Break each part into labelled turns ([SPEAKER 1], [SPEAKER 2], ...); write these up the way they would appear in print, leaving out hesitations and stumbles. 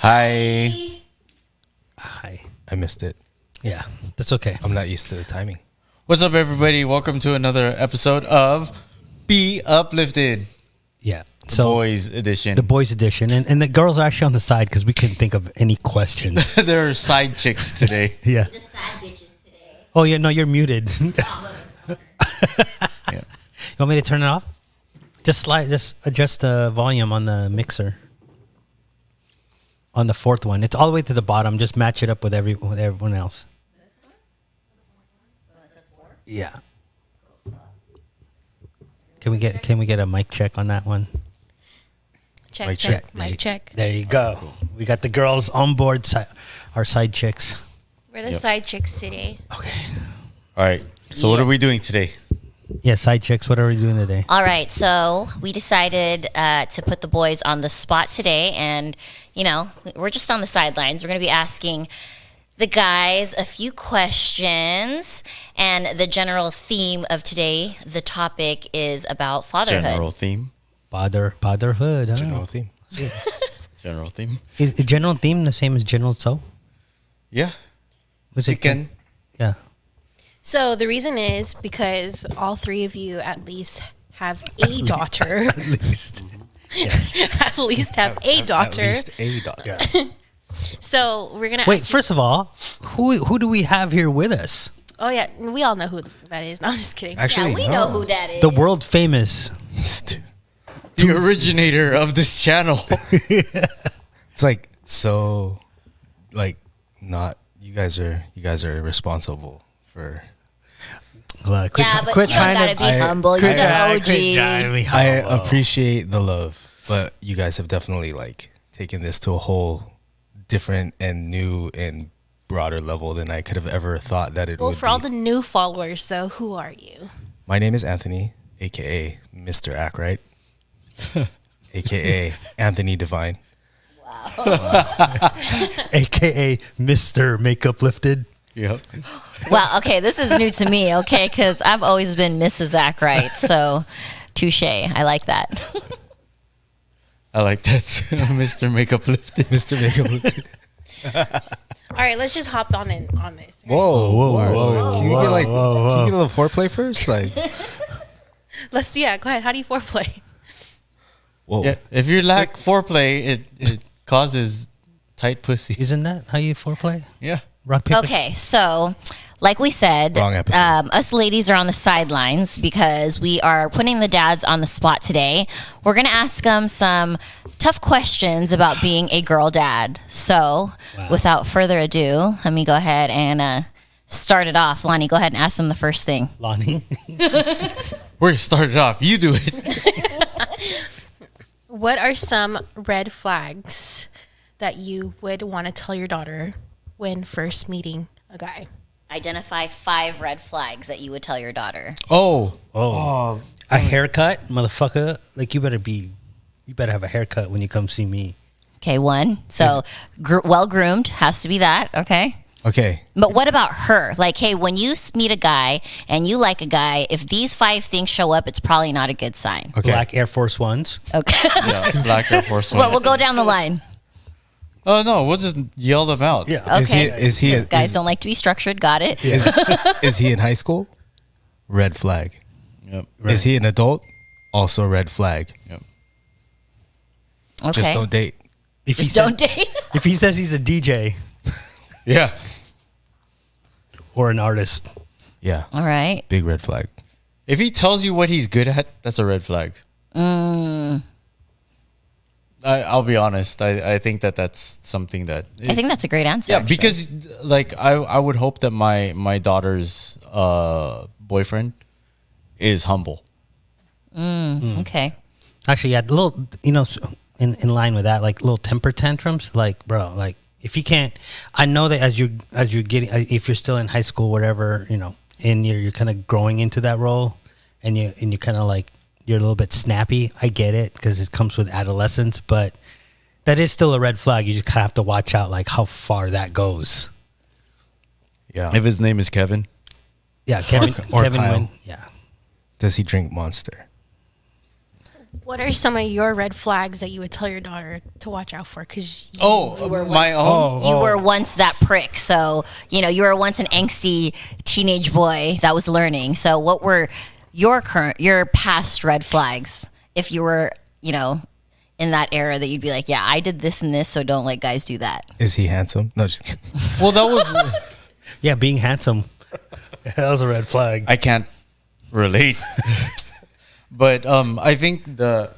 [SPEAKER 1] Hi.
[SPEAKER 2] Hi.
[SPEAKER 1] I missed it.
[SPEAKER 2] Yeah, that's okay.
[SPEAKER 1] I'm not used to the timing.
[SPEAKER 3] What's up, everybody? Welcome to another episode of Be Uplifted,
[SPEAKER 2] Yeah.
[SPEAKER 3] the boys edition.
[SPEAKER 2] The boys edition. And the girls are actually on the side because we couldn't think of any questions.
[SPEAKER 3] There are side chicks today.
[SPEAKER 2] Yeah.
[SPEAKER 4] The side bitches today.
[SPEAKER 2] Oh, yeah, no, you're muted. You
[SPEAKER 3] Yeah.
[SPEAKER 2] want me to turn it off? Just adjust the volume on the mixer. On the fourth one. It's all the way to the bottom. Just match it up with everyone else.
[SPEAKER 4] This one? Oh, it says 4?
[SPEAKER 2] Yeah. Can we get a mic check on that one?
[SPEAKER 4] Check,
[SPEAKER 1] Mic
[SPEAKER 4] check,
[SPEAKER 1] check.
[SPEAKER 4] mic check.
[SPEAKER 2] There you go. We got the girls on board, our side chicks.
[SPEAKER 4] We're the
[SPEAKER 3] Yep.
[SPEAKER 4] side chicks today.
[SPEAKER 2] Okay.
[SPEAKER 3] All right. So what
[SPEAKER 4] Yeah.
[SPEAKER 3] are we doing today?
[SPEAKER 2] Yeah, side chicks. What are we doing today?
[SPEAKER 5] All right, so we decided to put the boys on the spot today, and we're just on the sidelines. We're going to be asking the guys a few questions, and the general theme of today, the topic is about fatherhood.
[SPEAKER 3] General theme.
[SPEAKER 2] Fatherhood. Huh?
[SPEAKER 1] General theme.
[SPEAKER 3] General theme.
[SPEAKER 2] Is the general theme the same as general so?
[SPEAKER 3] Yeah.
[SPEAKER 2] Was it
[SPEAKER 3] Chicken.
[SPEAKER 2] Yeah.
[SPEAKER 4] So the reason is because all three of you at least have a daughter.
[SPEAKER 2] At least. Yes.
[SPEAKER 4] At least have a daughter.
[SPEAKER 1] At least a daughter.
[SPEAKER 4] So we're gonna
[SPEAKER 2] Wait,
[SPEAKER 4] ask you-
[SPEAKER 2] first of all, who do we have here with us?
[SPEAKER 4] Oh yeah, we all know who that is. No, I'm just kidding.
[SPEAKER 1] Actually,
[SPEAKER 5] Yeah, we
[SPEAKER 1] no.
[SPEAKER 5] know who that is.
[SPEAKER 2] The world famous.
[SPEAKER 3] The originator of this channel.
[SPEAKER 1] It's like so, like not you guys are responsible for.
[SPEAKER 2] Quit,
[SPEAKER 5] yeah, but
[SPEAKER 2] quit
[SPEAKER 5] you
[SPEAKER 2] trying
[SPEAKER 5] gotta
[SPEAKER 2] to
[SPEAKER 5] be humble. You're the OG.
[SPEAKER 1] I appreciate the love, but you guys have definitely like taken this to a whole different and new and broader level than I could have ever thought that it
[SPEAKER 4] Well,
[SPEAKER 1] would
[SPEAKER 4] for
[SPEAKER 1] be.
[SPEAKER 4] all the new followers, though, who are you?
[SPEAKER 1] My name is Anthony, aka Mr Akrite, aka Anthony Divine.
[SPEAKER 2] AKA Mr MakeUpLifted.
[SPEAKER 3] Yep.
[SPEAKER 5] Well, okay, this is new to me, okay, because I've always been Mrs. Akrite, so touche. I like that.
[SPEAKER 3] I like that. Mr. MakeUpLifted.
[SPEAKER 1] Mr MakeUpLifted.
[SPEAKER 4] All right, let's just hop on this. right?
[SPEAKER 1] Whoa. Can you get like can you get a little foreplay first? Like
[SPEAKER 4] Go ahead. How do you foreplay?
[SPEAKER 1] whoa.
[SPEAKER 3] Yeah. If you lack foreplay, it causes tight pussy.
[SPEAKER 2] Isn't that how you foreplay?
[SPEAKER 3] Yeah.
[SPEAKER 2] Rock, paper,
[SPEAKER 5] Okay, so like we said,
[SPEAKER 1] Wrong episode.
[SPEAKER 5] us ladies are on the sidelines because we are putting the dads on the spot today. We're going to ask them some tough questions about being a girl dad. So without further ado, let me go ahead and start it off. Lonnie, go ahead and ask them the first thing.
[SPEAKER 2] Lonnie.
[SPEAKER 3] We're going to start it off. You do it.
[SPEAKER 4] What are some red flags that you would want to tell your daughter when first meeting a guy?
[SPEAKER 5] Identify 5 red flags that you would tell your daughter.
[SPEAKER 3] Oh.
[SPEAKER 2] A haircut, motherfucker. Like you better have a haircut when you come see me.
[SPEAKER 5] Okay, 1. So well groomed has to be that, okay?
[SPEAKER 1] Okay.
[SPEAKER 5] But what about her? Like, hey, when you meet a guy and you like a guy, if these 5 things show up, it's probably not a good sign.
[SPEAKER 1] Okay.
[SPEAKER 2] Black Air Force Ones.
[SPEAKER 5] Okay.
[SPEAKER 3] Yeah, Black Air Force One.
[SPEAKER 5] Well, we'll go down the line.
[SPEAKER 3] Oh, no. We'll just yell them out.
[SPEAKER 2] Yeah.
[SPEAKER 5] Okay.
[SPEAKER 1] Is he
[SPEAKER 5] Because guys don't like to be structured. Got it.
[SPEAKER 1] is he in high school? Red flag.
[SPEAKER 3] Yep.
[SPEAKER 1] Is he an adult? Also red flag.
[SPEAKER 3] Yep.
[SPEAKER 5] Okay.
[SPEAKER 1] Just don't date.
[SPEAKER 2] If he
[SPEAKER 5] Just
[SPEAKER 2] says-
[SPEAKER 5] don't date.
[SPEAKER 2] If he says he's a DJ
[SPEAKER 3] Yeah.
[SPEAKER 2] or an artist,
[SPEAKER 1] Yeah.
[SPEAKER 5] All right.
[SPEAKER 1] Big red flag.
[SPEAKER 3] If he tells you what he's good at, that's a red flag. I'll be honest. I think that's something that...
[SPEAKER 5] I think that's a great answer.
[SPEAKER 3] Yeah,
[SPEAKER 5] actually.
[SPEAKER 3] because like I would hope that my daughter's boyfriend is humble.
[SPEAKER 5] Okay.
[SPEAKER 2] actually, yeah, little, in line with that, like little temper tantrums, like, bro, like if you can't, I know that as you're getting, if you're still in high school, whatever, and you're kind of growing into that role, and you kind of like, you're a little bit snappy. I get it because it comes with adolescence, but that is still a red flag. You just kind of have to watch out, like how far that goes.
[SPEAKER 1] Yeah.
[SPEAKER 3] If his name is Kevin.
[SPEAKER 2] Yeah, Kevin.
[SPEAKER 1] Or
[SPEAKER 2] Kevin
[SPEAKER 1] Kyle.
[SPEAKER 2] Wynn. Yeah.
[SPEAKER 1] Does he drink Monster?
[SPEAKER 4] What are some of your red flags that you would tell your daughter to watch out for? Because
[SPEAKER 3] my own.
[SPEAKER 5] You were once that prick, so you were once an angsty teenage boy that was learning. So what were your past red flags? If you were, in that era, that you'd be like, yeah, I did this and this, so don't let guys do that.
[SPEAKER 1] Is he handsome? No, just kidding.
[SPEAKER 3] Well, that was.
[SPEAKER 2] Yeah, being handsome. That was a red flag.
[SPEAKER 3] I can't relate. But I think the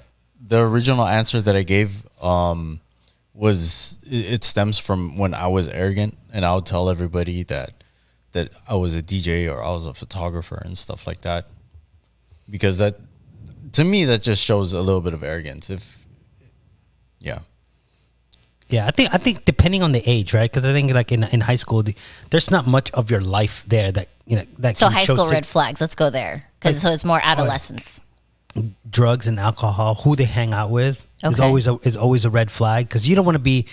[SPEAKER 3] original answer that I gave was it stems from when I was arrogant, and I would tell everybody that I was a DJ or I was a photographer and stuff like that, because that, to me, that just shows a little bit of arrogance.
[SPEAKER 2] Yeah, I think depending on the age, right? Because I think like in high school, there's not much of your life there that that.
[SPEAKER 5] So
[SPEAKER 2] can
[SPEAKER 5] high
[SPEAKER 2] show
[SPEAKER 5] school red flags. Let's go there, because so it's more adolescence.
[SPEAKER 2] Drugs and alcohol, who they hang out with is always a red flag, because you don't want to be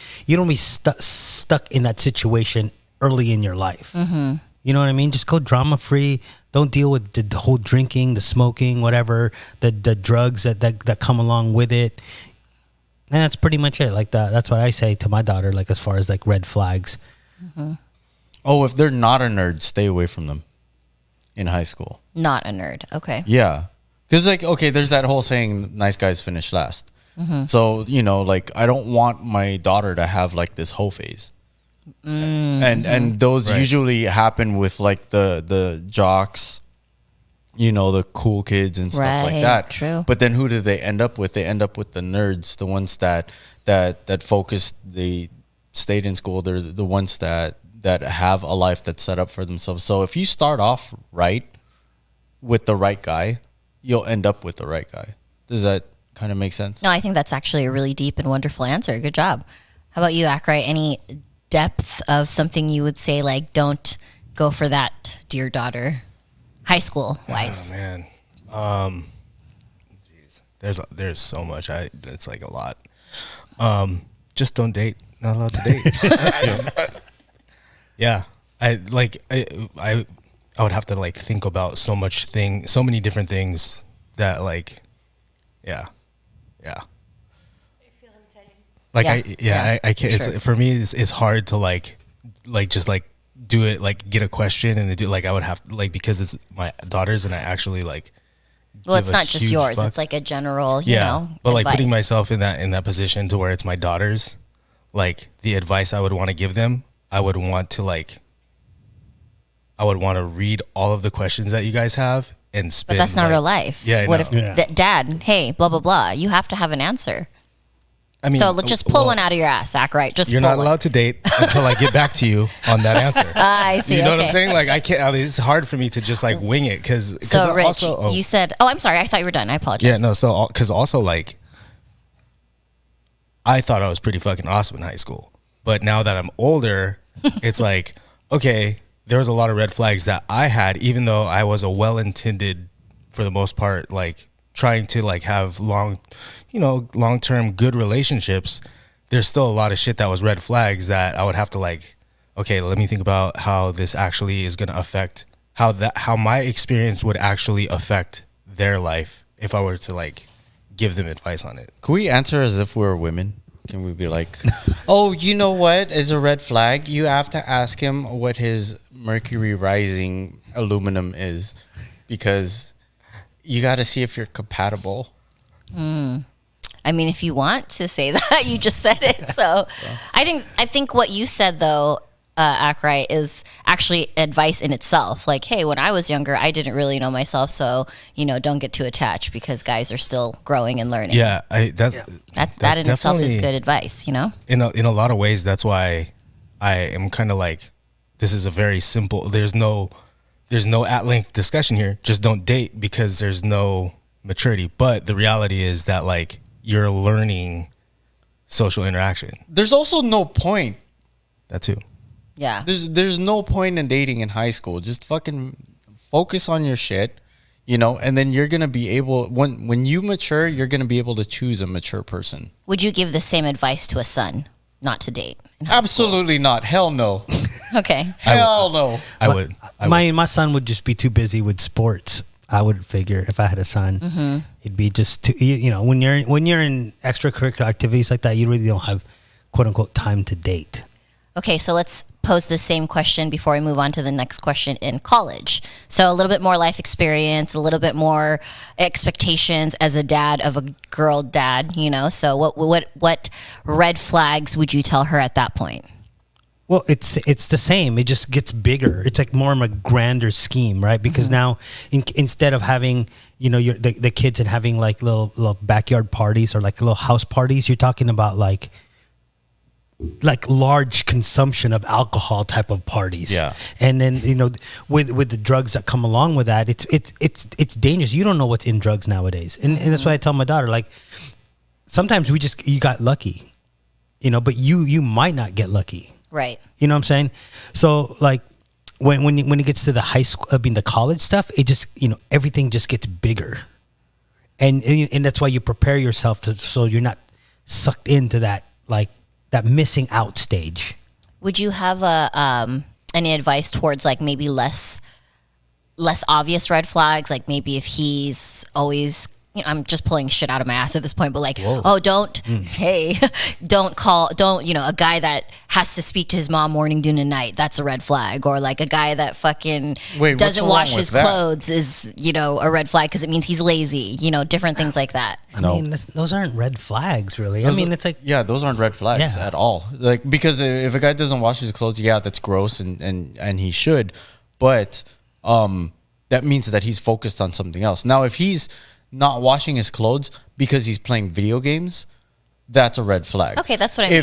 [SPEAKER 2] stuck in that situation early in your life. Mm-hmm. You know what I mean? Just go drama free. Don't deal with the whole drinking, the smoking, whatever, the drugs that come along with it. And that's pretty much it. Like that's what I say to my daughter. Like as far as like red flags.
[SPEAKER 5] Mm-hmm.
[SPEAKER 3] Oh, if they're not a nerd, stay away from them in high school.
[SPEAKER 5] Not a nerd. Okay.
[SPEAKER 3] Yeah. Because, like, okay, there's that whole saying, nice guys finish last. Mm-hmm. So, like, I don't want my daughter to have, like, this hoe phase. Mm-hmm. And those usually happen with, like, the jocks, the cool kids and stuff like that.
[SPEAKER 5] True.
[SPEAKER 3] But then who do they end up with? They end up with the nerds, the ones that focused, they stayed in school. They're the ones that have a life that's set up for themselves. So if you start off right with the right guy, you'll end up with the right guy. Does that kind of make sense?
[SPEAKER 5] No, I think that's actually a really deep and wonderful answer. Good job. How about you, Akrite? Any depth of something you would say, like, don't go for that, dear daughter, high school wise?
[SPEAKER 1] Oh, man. There's so much. It's like a lot. Just don't date. Not allowed to date. Yeah. I would have to like think about so many different things that like, yeah.
[SPEAKER 4] I feel him
[SPEAKER 1] Like
[SPEAKER 5] Yeah.
[SPEAKER 1] I can't.
[SPEAKER 5] Sure.
[SPEAKER 1] For me, it's hard to like just like do it, like get a question and do like I would have like, because it's my daughters and I actually like.
[SPEAKER 5] Well, it's not just
[SPEAKER 1] huge
[SPEAKER 5] yours.
[SPEAKER 1] fuck.
[SPEAKER 5] It's like a general, you know.
[SPEAKER 1] But like
[SPEAKER 5] advice.
[SPEAKER 1] putting myself in that position to where it's my daughters, like the advice I would want to give them, I would want to read all of the questions that you guys have and spin.
[SPEAKER 5] But that's not real life.
[SPEAKER 1] Yeah.
[SPEAKER 5] What if Dad? Hey, blah blah blah. You have to have an answer.
[SPEAKER 1] I mean,
[SPEAKER 5] so just pull one out of your ass, Akrite. Just
[SPEAKER 1] you're
[SPEAKER 5] pull
[SPEAKER 1] not allowed to date until I get back to you on that answer.
[SPEAKER 5] I see.
[SPEAKER 1] You know what I'm
[SPEAKER 5] okay.
[SPEAKER 1] saying? Like I can't. It's hard for me to just like wing it because.
[SPEAKER 5] So Rich,
[SPEAKER 1] also,
[SPEAKER 5] you said. Oh, I'm sorry. I thought you were done. I apologize.
[SPEAKER 1] Yeah, no. So because also like, I thought I was pretty fucking awesome in high school, but now that I'm older, it's like, okay, there was a lot of red flags that I had, even though I was a well-intended, for the most part, like trying to like have long-term good relationships. There's still a lot of shit that was red flags that I would have to like, okay, let me think about how this actually is going to affect how my experience would actually affect their life if I were to like give them advice on it.
[SPEAKER 3] Can we answer as if we're women? Can we be like, oh, you know what is a red flag? You have to ask him what his Mercury rising aluminum is, because you got to see if you're compatible.
[SPEAKER 5] I mean, if you want to say that, you just said it. So I think what you said though, Akrite, is actually advice in itself. Like, hey, when I was younger, I didn't really know myself, so don't get too attached because guys are still growing and learning.
[SPEAKER 1] Yeah, that
[SPEAKER 5] in itself is good advice. In
[SPEAKER 1] a lot of ways, that's why I am kind of like, this is a very simple. There's no at length discussion here. Just don't date because there's no maturity. But the reality is that like you're learning social interaction.
[SPEAKER 3] There's also no point.
[SPEAKER 1] That too.
[SPEAKER 5] Yeah.
[SPEAKER 3] There's no point in dating in high school. Just fucking focus on your shit, and then you're going to be able, when you mature, you're going to be able to choose a mature person.
[SPEAKER 5] Would you give the same advice to a son not to date?
[SPEAKER 3] Absolutely not. Hell no.
[SPEAKER 5] Okay.
[SPEAKER 3] Hell no.
[SPEAKER 1] I would.
[SPEAKER 2] My son would just be too busy with sports. I would figure if I had a son, it'd be just to, you know, when you're in extracurricular activities like that, you really don't have quote unquote time to date.
[SPEAKER 5] Okay, so let's pose the same question before we move on to the next question in college. So a little bit more life experience, a little bit more expectations as a dad of a girl dad, you know. So what red flags would you tell her at that point?
[SPEAKER 2] Well, it's the same. It just gets bigger. It's like more of a grander scheme, right? Because now, instead of having, you know, the kids and having like little backyard parties or like little house parties, you're talking about like large consumption of alcohol type of parties.
[SPEAKER 3] Yeah.
[SPEAKER 2] And then, you know, with the drugs that come along with that, it's dangerous. You don't know what's in drugs nowadays. And that's why I tell my daughter, like, sometimes you got lucky, you know, but you might not get lucky.
[SPEAKER 5] Right.
[SPEAKER 2] You know what I'm saying? So like when it gets to the high school, I mean the college stuff, it just, you know, everything just gets bigger. And that's why you prepare yourself so you're not sucked into that, like, that missing out stage.
[SPEAKER 5] Would you have any advice towards like maybe less obvious red flags? Like maybe if he's always, you know, I'm just pulling shit out of my ass at this point, but like, don't you know, a guy that has to speak to his mom morning, noon, and night, that's a red flag. Or like a guy that fucking doesn't wash his clothes is, you know, a red flag because it means he's lazy, you know, different things like that.
[SPEAKER 2] I mean, those aren't red flags, really. I mean, it's like...
[SPEAKER 3] Yeah, those aren't red flags at all. Like, because if a guy doesn't wash his clothes, yeah, that's gross and he should. But that means that he's focused on something else. Now, if he's not washing his clothes because he's playing video games, that's a red flag.
[SPEAKER 5] Okay, that's what I mean.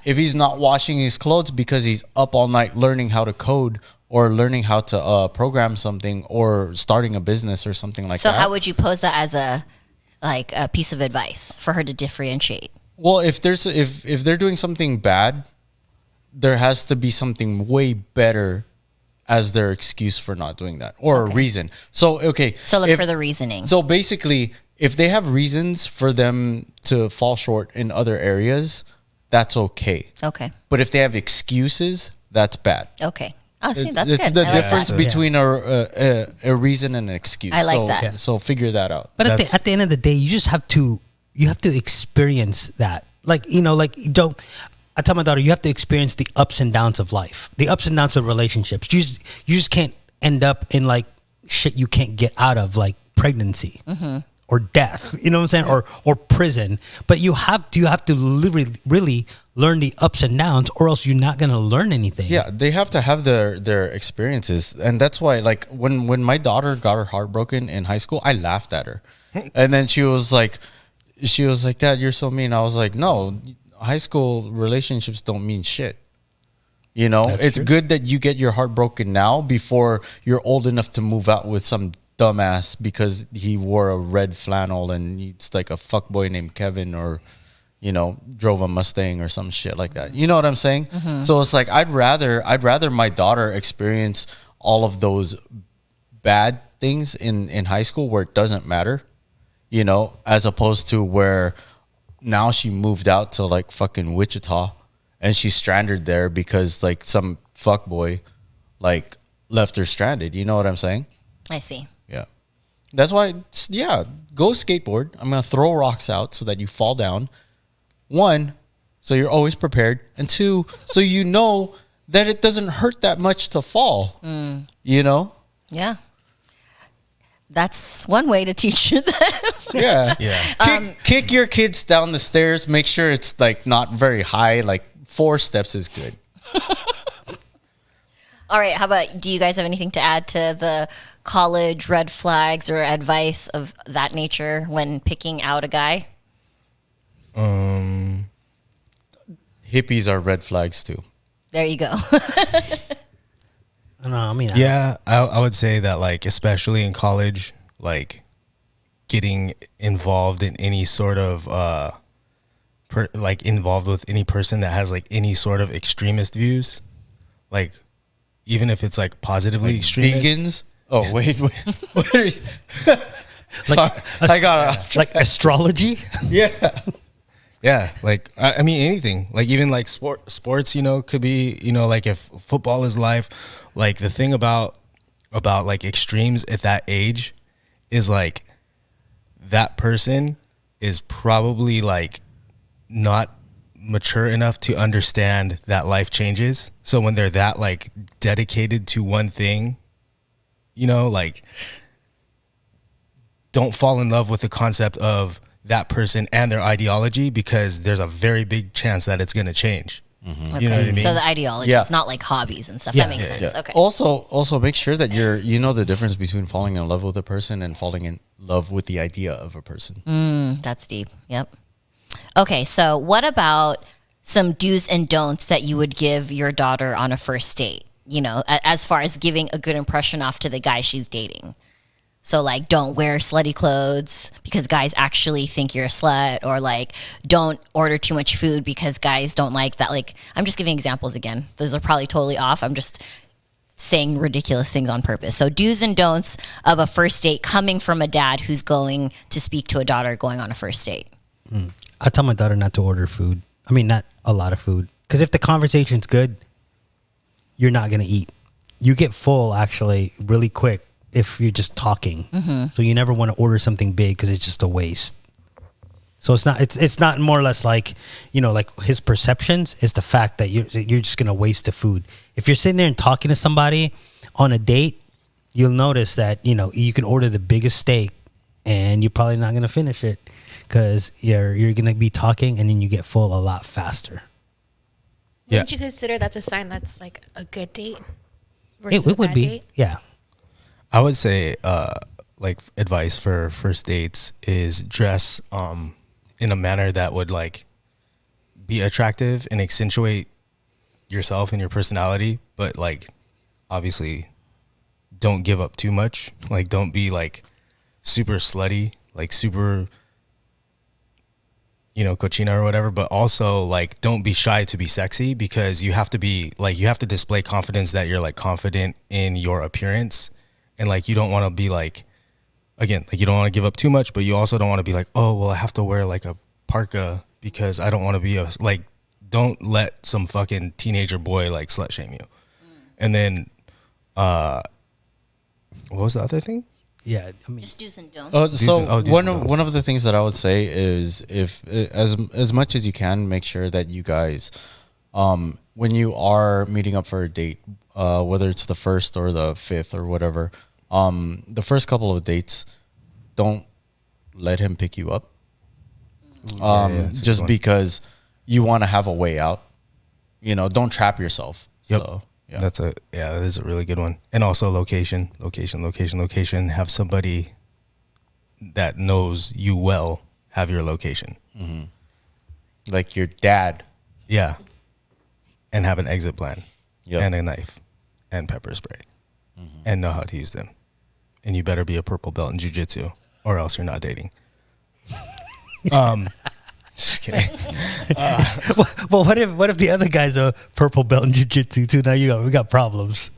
[SPEAKER 3] If he's not washing his clothes because he's up all night learning how to code or learning how to program something or starting a business or something like that.
[SPEAKER 5] So how would you pose that as a piece of advice for her to differentiate?
[SPEAKER 3] Well, if they're doing something bad, there has to be something way better as their excuse for not doing that or a reason. So
[SPEAKER 5] look for the reasoning.
[SPEAKER 3] So basically, if they have reasons for them to fall short in other areas, that's okay.
[SPEAKER 5] Okay.
[SPEAKER 3] But if they have excuses, that's bad.
[SPEAKER 5] Okay. Oh, see, that's
[SPEAKER 3] it's
[SPEAKER 5] good.
[SPEAKER 3] the difference between a reason and an excuse.
[SPEAKER 5] I like that.
[SPEAKER 3] So figure that out.
[SPEAKER 2] But at the end of the day, you just have to experience that. Like, you know, like I tell my daughter, you have to experience the ups and downs of life, the ups and downs of relationships. You just can't end up in like shit you can't get out of, like pregnancy or death. You know what I'm saying? Or prison. But you have to really learn the ups and downs, or else you're not gonna learn anything.
[SPEAKER 3] Yeah, they have to have their experiences, and that's why, like, when my daughter got her heart broken in high school, I laughed at her, and then she was like, "Dad, you're so mean." I was like, "No, high school relationships don't mean shit. You know, it's good that you get your heart broken now before you're old enough to move out with some dumbass because he wore a red flannel and it's like a fuckboy named Kevin, or, you know, drove a Mustang or some shit like that." You know what I'm saying? So it's like, I'd rather my daughter experience all of those bad things in high school where it doesn't matter, you know, as opposed to where now she moved out to like fucking Wichita and she's stranded there because like some fuckboy like left her stranded. You know what I'm saying?
[SPEAKER 5] I see.
[SPEAKER 3] Yeah. That's why, go skateboard. I'm going to throw rocks out so that you fall down. 1, so you're always prepared. And 2, so you know that it doesn't hurt that much to fall. You know?
[SPEAKER 5] Yeah. That's one way to teach them.
[SPEAKER 3] Yeah. Kick your kids down the stairs. Make sure it's like not very high. Like 4 steps is good.
[SPEAKER 5] All right. How about, do you guys have anything to add to the college red flags or advice of that nature when picking out a guy?
[SPEAKER 3] Hippies are red flags too.
[SPEAKER 5] There you go.
[SPEAKER 2] I don't know. I mean,
[SPEAKER 1] I would say that, like, especially in college, like, getting involved in any sort of involved with any person that has like any sort of extremist views, like, even if it's like positively like extremist.
[SPEAKER 3] Vegans. Oh wait. What are you?
[SPEAKER 2] like,
[SPEAKER 3] I got
[SPEAKER 2] like astrology.
[SPEAKER 1] Yeah, like, I mean, anything, like, even like sports, you know, could be, you know, like, if football is life, like, the thing about like extremes at that age is like that person is probably like not mature enough to understand that life changes. So when they're that like dedicated to one thing, you know, like don't fall in love with the concept of that person and their ideology, because there's a very big chance that it's going to change.
[SPEAKER 5] Okay.
[SPEAKER 1] You know what I mean?
[SPEAKER 5] So the ideology
[SPEAKER 3] Yeah.
[SPEAKER 5] is not like hobbies and stuff.
[SPEAKER 2] Yeah.
[SPEAKER 5] That makes sense.
[SPEAKER 3] Yeah.
[SPEAKER 5] Okay.
[SPEAKER 3] Also make sure that you know the difference between falling in love with a person and falling in love with the idea of a person.
[SPEAKER 5] That's deep. Yep. Okay, so what about some do's and don'ts that you would give your daughter on a first date? You know, as far as giving a good impression off to the guy she's dating. So like, don't wear slutty clothes because guys actually think you're a slut, or like, don't order too much food because guys don't like that. Like, I'm just giving examples again. Those are probably totally off. I'm just saying ridiculous things on purpose. So do's and don'ts of a first date coming from a dad who's going to speak to a daughter going on a first date.
[SPEAKER 2] I tell my daughter not to order food. I mean, not a lot of food. Because if the conversation's good, you're not going to eat. You get full, actually, really quick if you're just talking. So you never want to order something big because it's just a waste. So it's not more or less like, you know, like his perceptions is the fact that you're just going to waste the food. If you're sitting there and talking to somebody on a date, you'll notice that, you know, you can order the biggest steak and you're probably not going to finish it because you're going to be talking and then you get full a lot faster.
[SPEAKER 1] Yeah.
[SPEAKER 4] Wouldn't you consider that's a sign that's like a good date?
[SPEAKER 2] It
[SPEAKER 4] a
[SPEAKER 2] would
[SPEAKER 4] bad
[SPEAKER 2] be.
[SPEAKER 4] date?
[SPEAKER 2] Yeah.
[SPEAKER 1] I would say like advice for first dates is dress in a manner that would like be attractive and accentuate yourself and your personality, but like obviously don't give up too much. Like don't be like super slutty, like super, you know, cochina or whatever, but also like don't be shy to be sexy, because you have to be like, you have to display confidence that you're like confident in your appearance. And like, you don't want to be like, again, like you don't want to give up too much, but you also don't want to be like, oh, well, I have to wear like a parka because I don't want to be a, like, don't let some fucking teenager boy like slut shame you. And then, what was the other thing?
[SPEAKER 2] Yeah. I mean,
[SPEAKER 5] Just do's and don'ts.
[SPEAKER 3] So
[SPEAKER 1] do's and
[SPEAKER 3] one
[SPEAKER 1] don'ts.
[SPEAKER 3] of the things that I would say is, if as much as you can, make sure that you guys, when you are meeting up for a date, whether it's the first or the fifth or whatever, the first couple of dates, don't let him pick you up,
[SPEAKER 1] that's a
[SPEAKER 3] just
[SPEAKER 1] good one.
[SPEAKER 3] because you want to have a way out. You know, don't trap yourself.
[SPEAKER 1] Yep.
[SPEAKER 3] So, yeah.
[SPEAKER 1] That is a really good one. And also location. Have somebody that knows you well have your location.
[SPEAKER 3] Like your dad.
[SPEAKER 1] Yeah. And have an exit plan.
[SPEAKER 3] Yep.
[SPEAKER 1] And a knife and pepper spray. And know how to use them. And you better be a purple belt in jiu-jitsu, or else you're not dating. Just kidding.
[SPEAKER 2] well, what if the other guy's a purple belt in jiu-jitsu too? Now we got problems.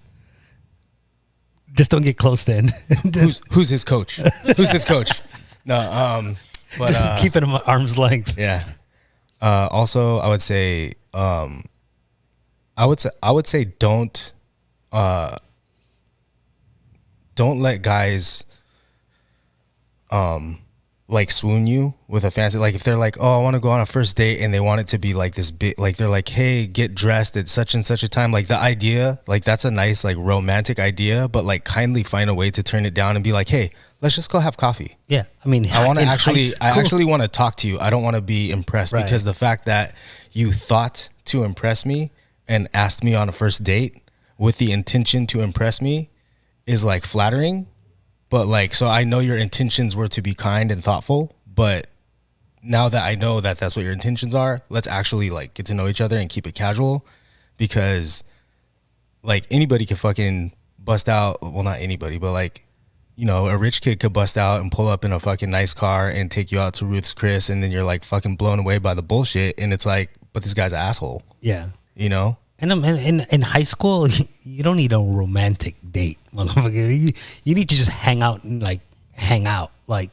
[SPEAKER 2] Just don't get close then.
[SPEAKER 1] Who's his coach? Who's his coach? No, but
[SPEAKER 2] Just keeping him at arm's length.
[SPEAKER 1] yeah. Also, I would say don't let guys like swoon you with a fancy, like if they're like, oh, I want to go on a first date and they want it to be like this bit, like they're like, hey, get dressed at such and such a time, like the idea, like that's a nice like romantic idea, but like kindly find a way to turn it down and be like, hey, let's just go have coffee.
[SPEAKER 2] Yeah, I mean,
[SPEAKER 1] I want to
[SPEAKER 2] in high
[SPEAKER 1] I
[SPEAKER 2] school-
[SPEAKER 1] actually want to talk to you. I don't want to be impressed,
[SPEAKER 2] Right.
[SPEAKER 1] because the fact that you thought to impress me and asked me on a first date with the intention to impress me is like flattering. But like, so I know your intentions were to be kind and thoughtful, but now that I know that that's what your intentions are, let's actually like get to know each other and keep it casual, because like anybody could fucking bust out. Well, not anybody, but like, you know, a rich kid could bust out and pull up in a fucking nice car and take you out to Ruth's Chris, and then you're like fucking blown away by the bullshit. And it's like, but this guy's an asshole,
[SPEAKER 2] Yeah.
[SPEAKER 1] you know?
[SPEAKER 2] And in high school, you don't need a romantic date, motherfucker. You need to just hang out, like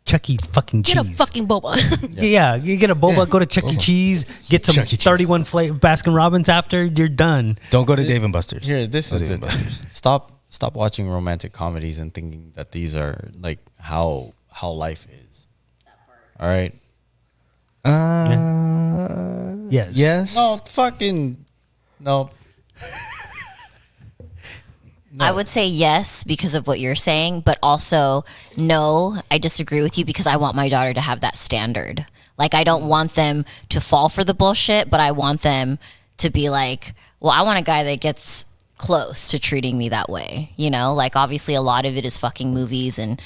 [SPEAKER 2] Chuck E. fucking Cheese.
[SPEAKER 4] Get a fucking boba.
[SPEAKER 2] Yeah, you get a boba,
[SPEAKER 1] Yeah,
[SPEAKER 2] go to Chuck E.
[SPEAKER 1] boba.
[SPEAKER 2] Cheese, get some
[SPEAKER 1] Chuck E. Cheese.
[SPEAKER 2] 31 flavor Baskin Robbins after, you're done.
[SPEAKER 1] Don't go to Dave and Buster's.
[SPEAKER 3] Here, this
[SPEAKER 1] Go
[SPEAKER 3] is
[SPEAKER 1] to Dave
[SPEAKER 3] the
[SPEAKER 1] and Buster's.
[SPEAKER 3] stop watching romantic comedies and thinking that these are like how life is. All right.
[SPEAKER 2] Yes.
[SPEAKER 1] Yes.
[SPEAKER 3] No, fucking no.
[SPEAKER 5] I would say yes because of what you're saying, but also no, I disagree with you because I want my daughter to have that standard. Like, I don't want them to fall for the bullshit, but I want them to be like, well, I want a guy that gets close to treating me that way. You know, like, obviously a lot of it is fucking movies and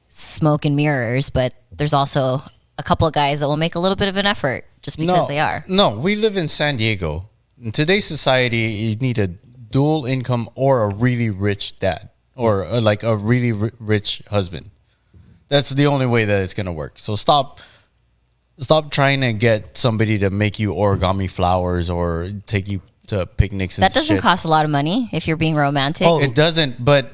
[SPEAKER 5] smoke and mirrors, but there's also a couple of guys that will make a little bit of an effort just because they are.
[SPEAKER 3] No, we live in San Diego. In today's society, you need a dual income or a really rich dad or like a really rich husband. That's the only way that it's going to work. So stop trying to get somebody to make you origami flowers or take you to picnics and
[SPEAKER 5] That doesn't
[SPEAKER 3] shit.
[SPEAKER 5] cost a lot of money if you're being romantic.
[SPEAKER 2] Oh,
[SPEAKER 3] It doesn't, but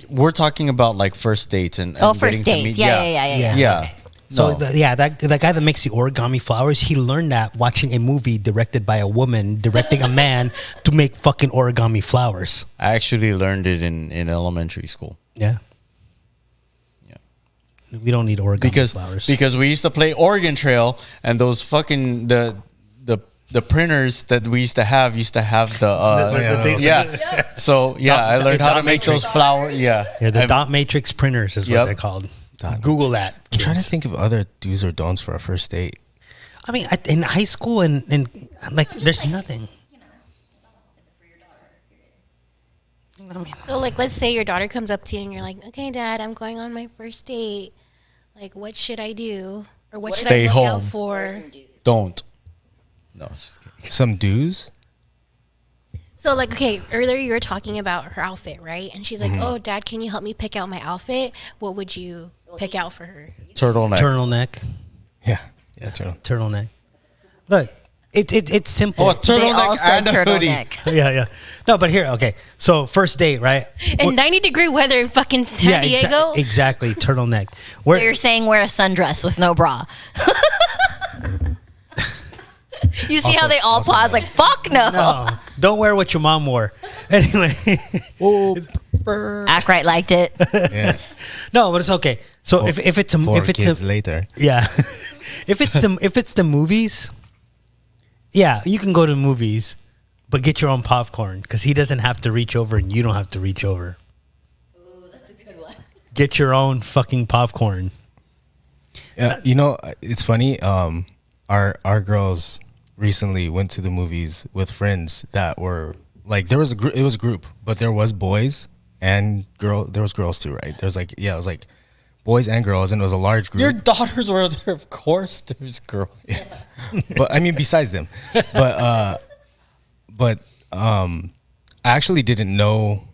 [SPEAKER 3] we're talking about like first dates and
[SPEAKER 5] First
[SPEAKER 3] getting to
[SPEAKER 5] dates.
[SPEAKER 3] meet-
[SPEAKER 5] Yeah.
[SPEAKER 3] Yeah.
[SPEAKER 2] So
[SPEAKER 3] No.
[SPEAKER 2] that guy that makes the origami flowers, he learned that watching a movie directed by a woman directing a man to make fucking origami flowers.
[SPEAKER 3] I actually learned it in elementary school.
[SPEAKER 2] Yeah. We don't need origami flowers.
[SPEAKER 3] Because we used to play Oregon Trail and those fucking the printers that we used to have the So I learned how to
[SPEAKER 2] dot
[SPEAKER 3] make those
[SPEAKER 2] matrix.
[SPEAKER 3] flowers. Yeah.
[SPEAKER 2] The dot matrix printers is what
[SPEAKER 3] Yep.
[SPEAKER 2] they're called. Google that.
[SPEAKER 1] I'm trying to
[SPEAKER 2] kids.
[SPEAKER 1] think of other do's or don'ts for a first date.
[SPEAKER 2] I mean, in high school and like, there's nothing.
[SPEAKER 4] So, like, let's say your daughter comes up to you and you're like, okay, Dad, I'm going on my first date. Like, what should I do? Or what should
[SPEAKER 3] Stay
[SPEAKER 4] I look
[SPEAKER 3] home.
[SPEAKER 4] out for?
[SPEAKER 3] Don't. No, just kidding.
[SPEAKER 1] Some do's.
[SPEAKER 4] So, like, okay, earlier you were talking about her outfit, right? And she's like, oh, Dad, can you help me pick out my outfit? What would you pick out for her?
[SPEAKER 3] Turtleneck.
[SPEAKER 2] Turtleneck.
[SPEAKER 1] Yeah, true.
[SPEAKER 2] Turtleneck. Look, it's simple.
[SPEAKER 3] Oh, a
[SPEAKER 5] They all
[SPEAKER 3] turtleneck
[SPEAKER 5] said
[SPEAKER 3] and a hoodie.
[SPEAKER 5] turtleneck.
[SPEAKER 2] Yeah. No, but here, okay. So first date, right?
[SPEAKER 4] In 90-degree weather in fucking San Diego?
[SPEAKER 2] Exactly. Turtleneck.
[SPEAKER 5] So you're saying wear a sundress with no bra. You see how they all pause like, fuck no.
[SPEAKER 2] No, don't wear what your mom wore. Anyway,
[SPEAKER 5] Akrite liked it.
[SPEAKER 1] Yeah.
[SPEAKER 2] no, but it's okay. So if it's a
[SPEAKER 1] Four
[SPEAKER 2] if it's
[SPEAKER 1] kids
[SPEAKER 2] a,
[SPEAKER 1] later.
[SPEAKER 2] yeah, if it's the movies, yeah, you can go to the movies, but get your own popcorn because he doesn't have to reach over and you don't have to reach over.
[SPEAKER 5] Ooh, that's a good one.
[SPEAKER 2] Get your own fucking popcorn.
[SPEAKER 1] Yeah, you know, it's funny. Our girls recently went to the movies with friends that were like, it was a group, but there was boys and there was girls too, right? There's like, it was like boys and girls, and it was a large group.
[SPEAKER 3] Your daughters were there, of course. There's girls.
[SPEAKER 1] But I mean, besides them, but I actually didn't know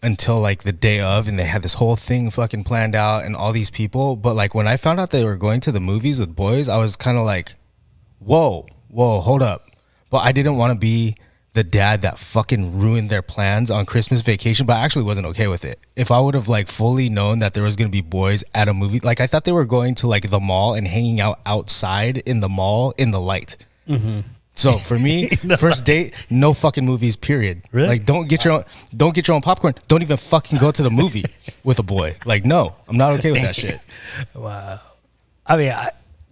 [SPEAKER 1] until like the day of, and they had this whole thing fucking planned out and all these people. But like when I found out they were going to the movies with boys, I was kind of like, whoa, hold up. But I didn't want to be the dad that fucking ruined their plans on Christmas vacation, but I actually wasn't okay with it. If I would have like fully known that there was going to be boys at a movie, like I thought they were going to like the mall and hanging out outside in the mall in the light. Mm-hmm. So for me, first date, no fucking movies, period.
[SPEAKER 2] Really?
[SPEAKER 1] Like don't get your own popcorn. Don't even fucking go to the movie with a boy. Like, no, I'm not okay with that shit.
[SPEAKER 2] Wow. I mean,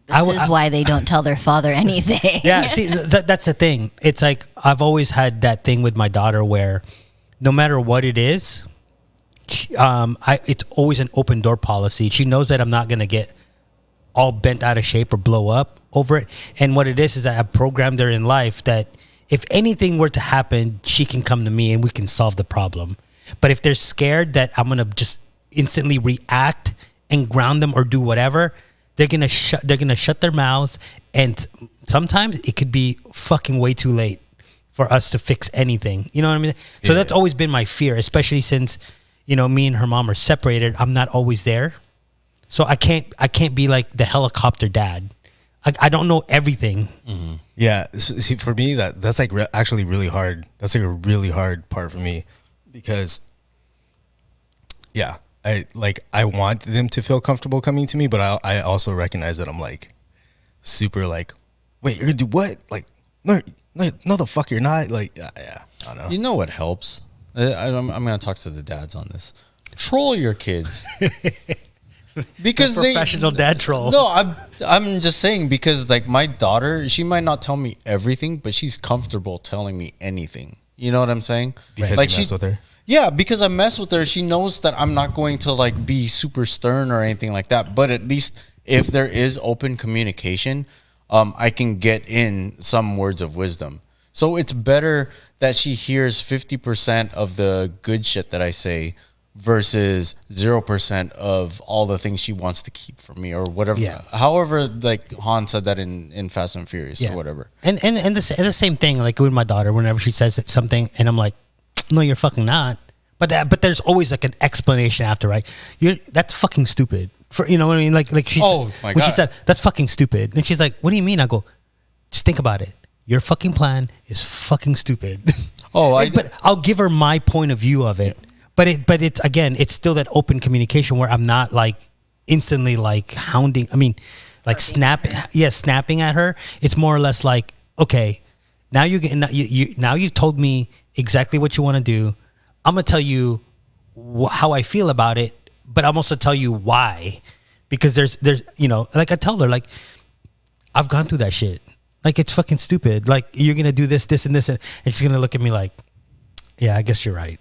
[SPEAKER 5] This is why they don't tell their father anything.
[SPEAKER 2] yeah, see, that's the thing. It's like I've always had that thing with my daughter where no matter what it is, it's always an open door policy. She knows that I'm not going to get all bent out of shape or blow up over it. And what it is that I've programmed her in life that if anything were to happen, she can come to me and we can solve the problem. But if they're scared that I'm going to just instantly react and ground them or do whatever, they're gonna shut their mouths, and sometimes it could be fucking way too late for us to fix anything. You know what I mean? So that's always been my fear, especially since, you know, me and her mom are separated. I'm not always there, so I can't be like the helicopter dad. I don't know everything.
[SPEAKER 1] Mm-hmm. Yeah, see, for me that's like actually really hard. That's like a really hard part for me because, yeah. I want them to feel comfortable coming to me, but I also recognize that I'm like super like, wait, you're gonna do what? Like, no, the fuck you're not. Like, yeah, I don't know.
[SPEAKER 3] You know what helps? I'm going to talk to the dads on this. Troll your kids. Because
[SPEAKER 2] the professional dad troll.
[SPEAKER 3] No, I'm just saying, because like my daughter, she might not tell me everything, but she's comfortable telling me anything. You know what I'm saying?
[SPEAKER 1] Because
[SPEAKER 3] like
[SPEAKER 1] you mess with her.
[SPEAKER 3] Yeah, because I mess with her. She knows that I'm not going to like be super stern or anything like that. But at least if there is open communication, I can get in some words of wisdom. So it's better that she hears 50% of the good shit that I say versus 0% of all the things she wants to keep from me or whatever.
[SPEAKER 2] Yeah.
[SPEAKER 3] However, like Han said that in Fast and Furious or whatever.
[SPEAKER 2] And the same thing, like with my daughter, whenever she says something and I'm like, no, you're fucking not. But there's always like an explanation after, right? That's fucking stupid. You know what I mean? Like she she said, that's fucking stupid. And she's like, what do you mean? I go, just think about it. Your fucking plan is fucking stupid. But I'll give her my point of view of it. But it's again, it's still that open communication where I'm not like instantly like hounding. I mean, like snapping at her. It's more or less like, okay, now you've told me exactly what you want to do. I'm gonna tell you how I feel about it, but I'm also tell you why, because there's like I tell her, like, I've gone through that shit. Like, it's fucking stupid. Like, you're gonna do this, and this, and she's gonna look at me like, yeah, I guess you're right.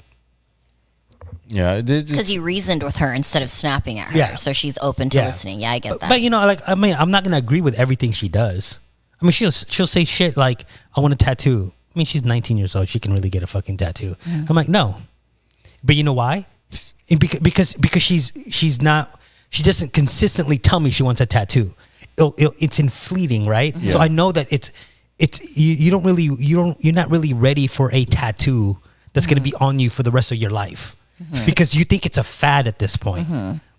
[SPEAKER 3] Yeah,
[SPEAKER 5] because you reasoned with her instead of snapping at her, so she's open to listening. Yeah, I get that.
[SPEAKER 2] But like, I mean, I'm not gonna agree with everything she does. I mean, she'll say shit like, "I want a tattoo." I mean, she's 19 years old. She can really get a fucking tattoo. I'm like, no, but you know why? Because she's not. She doesn't consistently tell me she wants a tattoo. It's in fleeting, right? Yeah. So I know that you're not really ready for a tattoo that's going to be on you for the rest of your life. Because you think it's a fad at this point.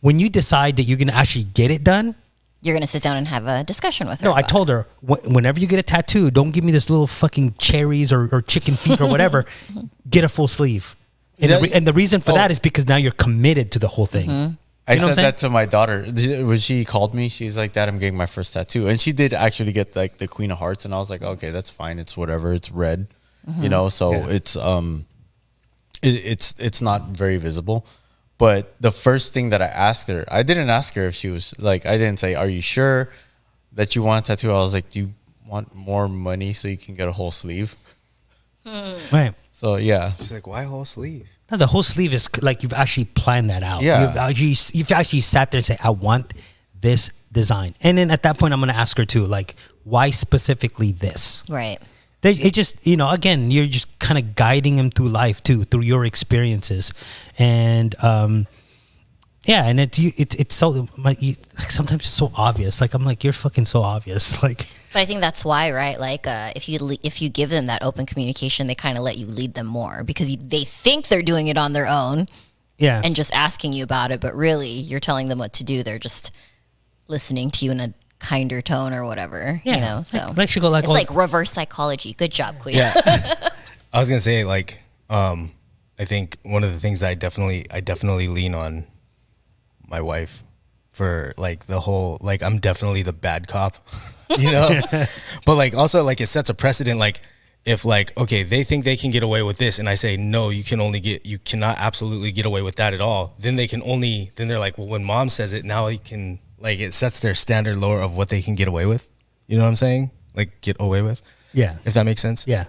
[SPEAKER 2] When you decide that you're going to actually get it done,
[SPEAKER 5] you're going to sit down and have a discussion with her.
[SPEAKER 2] No, I told her, whenever you get a tattoo, don't give me this little fucking cherries or chicken feet or whatever. Get a full sleeve. And the reason for that is because now you're committed to the whole thing.
[SPEAKER 3] I said that to my daughter when she called me. She's like, "Dad, I'm getting my first tattoo," and she did actually get like the Queen of Hearts, and I was like, "Okay, that's fine. It's whatever. It's red, so it's not very visible." But the first thing that I asked her, I didn't ask her if she was like, I didn't say, "Are you sure that you want a tattoo?" I was like, "Do you want more money so you can get a whole sleeve?"
[SPEAKER 2] Right.
[SPEAKER 3] So yeah,
[SPEAKER 1] she's like, "Why whole sleeve?"
[SPEAKER 2] No, the whole sleeve is like you've actually planned that out.
[SPEAKER 3] Yeah.
[SPEAKER 2] You've actually sat there and say, I want this design. And then at that point, I'm going to ask her too, like, why specifically this?
[SPEAKER 5] Right.
[SPEAKER 2] It just, again, you're just kind of guiding them through life too, through your experiences. And, and it's so, sometimes it's so obvious. Like, I'm like, you're fucking so obvious. Like,
[SPEAKER 5] but I think that's why, right? Like, if you give them that open communication, they kind of let you lead them more because they think they're doing it on their own, and just asking you about it. But really, you're telling them what to do. They're just listening to you in a kinder tone or whatever. So
[SPEAKER 2] like she go like,
[SPEAKER 5] it's like reverse psychology. Good job, Queen.
[SPEAKER 1] Yeah. I was gonna say like, I think one of the things that I definitely lean on my wife for like the whole like I'm definitely the bad cop. But like also like it sets a precedent. Like if like, okay, they think they can get away with this and I say, no, you cannot absolutely get away with that at all. Then they're like, well, when mom says it, now you can, like, it sets their standard lower of what they can get away with. You know what I'm saying? Like get away with.
[SPEAKER 2] Yeah.
[SPEAKER 1] If that makes sense.
[SPEAKER 2] Yeah.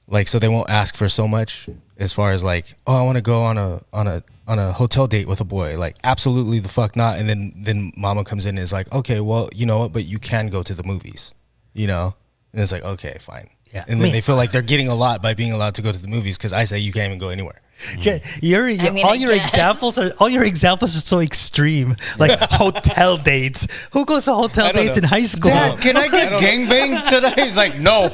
[SPEAKER 1] Like, so they won't ask for so much as far as like, oh, I want to go on a hotel date with a boy. Like, absolutely the fuck not. And then mama comes in and is like, okay, well, you know what? But you can go to the movies, And it's like, okay, fine.
[SPEAKER 2] Yeah.
[SPEAKER 1] And then they feel like they're getting a lot by being allowed to go to the movies because I say you can't even go anywhere.
[SPEAKER 2] All your examples are so extreme. Like hotel dates. Who goes to hotel dates in high school?
[SPEAKER 3] Dad, can I get gangbanged today? He's like, no.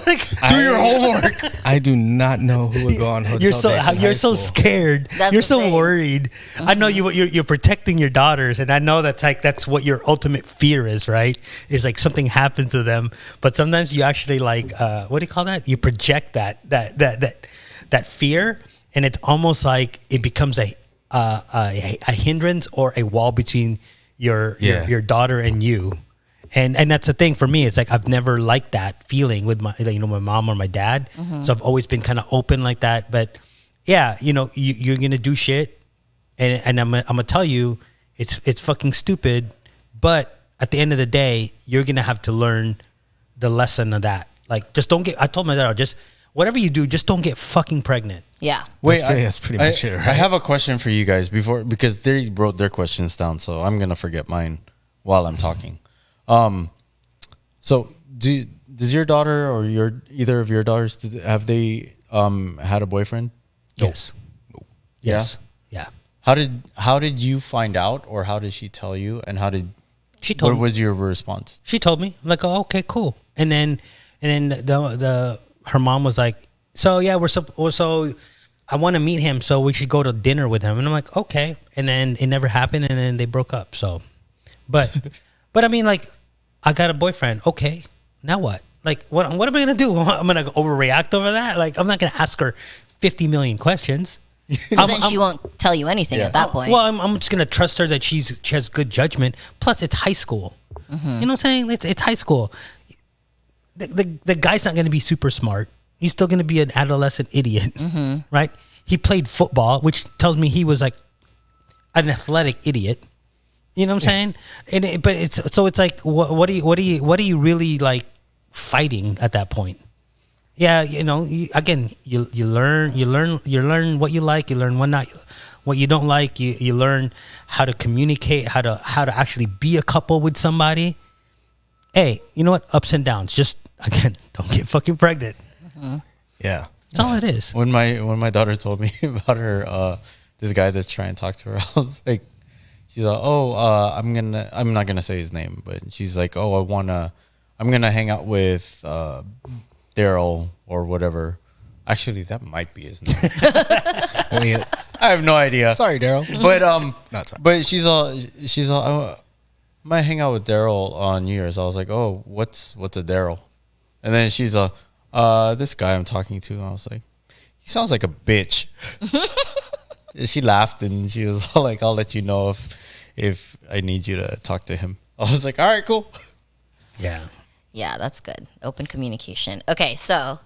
[SPEAKER 3] Do your homework.
[SPEAKER 1] I do not know who would go on hotel dates.
[SPEAKER 2] You're so scared. You're so worried. I know you're protecting your daughters, and I know that's what your ultimate fear is, right? Is like something happens to them, but sometimes you actually like what do you call that? You project that fear. And it's almost like it becomes a hindrance or a wall between your daughter and you, and that's the thing for me. It's like I've never liked that feeling with my my mom or my dad, so I've always been kind of open like that. But yeah, you're gonna do shit, and I'm gonna tell you it's fucking stupid, but at the end of the day, you're gonna have to learn the lesson of that. Like, just don't get. I told my daughter, just whatever you do, just don't get fucking pregnant.
[SPEAKER 5] Yeah.
[SPEAKER 3] Wait,
[SPEAKER 1] That's pretty much it, right?
[SPEAKER 3] I have a question for you guys because they wrote their questions down, so I'm gonna forget mine while I'm talking. So does your daughter or either of your daughters have they had a boyfriend?
[SPEAKER 2] Yes. Yes. Yeah.
[SPEAKER 3] How did you find out, or how did she tell you, and
[SPEAKER 2] She told
[SPEAKER 3] what
[SPEAKER 2] me.
[SPEAKER 3] was your response?
[SPEAKER 2] She told me. I'm like, oh, okay, cool. And then her mom was like, so yeah, so I want to meet him, so we should go to dinner with him. And I'm like, okay. And then it never happened, and then they broke up. So, but I mean, like, I got a boyfriend. Okay, now what? Like, what am I gonna do? I'm gonna overreact over that? Like, I'm not gonna ask her 50 million questions.
[SPEAKER 5] Then she won't tell you anything at that point.
[SPEAKER 2] Well, I'm just gonna trust her that she has good judgment. Plus, it's high school. You know what I'm saying? It's high school. The guy's not gonna be super smart. He's still gonna be an adolescent idiot, right? He played football, which tells me he was like an athletic idiot. You know what I'm saying? But it's like, what are you really like fighting at that point? Yeah, you learn what you like, you learn what you don't like, you learn how to communicate, how to actually be a couple with somebody. Hey, you know what? Ups and downs. Just again, don't get fucking pregnant.
[SPEAKER 1] Yeah.
[SPEAKER 2] That's all it is.
[SPEAKER 3] When my daughter told me about her this guy that's trying to talk to her, I was like, she's like, I'm not gonna say his name, but she's like, I'm gonna hang out with Daryl or whatever. Actually, that might be his name. I have no idea.
[SPEAKER 1] Sorry, Daryl.
[SPEAKER 3] But
[SPEAKER 1] Not sorry.
[SPEAKER 3] but she's all I might hang out with Daryl on New Year's. I was like, oh, what's a Daryl? And then she's this guy I'm talking to. And I was like, he sounds like a bitch. She laughed and she was all like, I'll let you know if I need you to talk to him. I was like, all right, cool.
[SPEAKER 2] Yeah.
[SPEAKER 5] Yeah, that's good. Open communication. Okay, so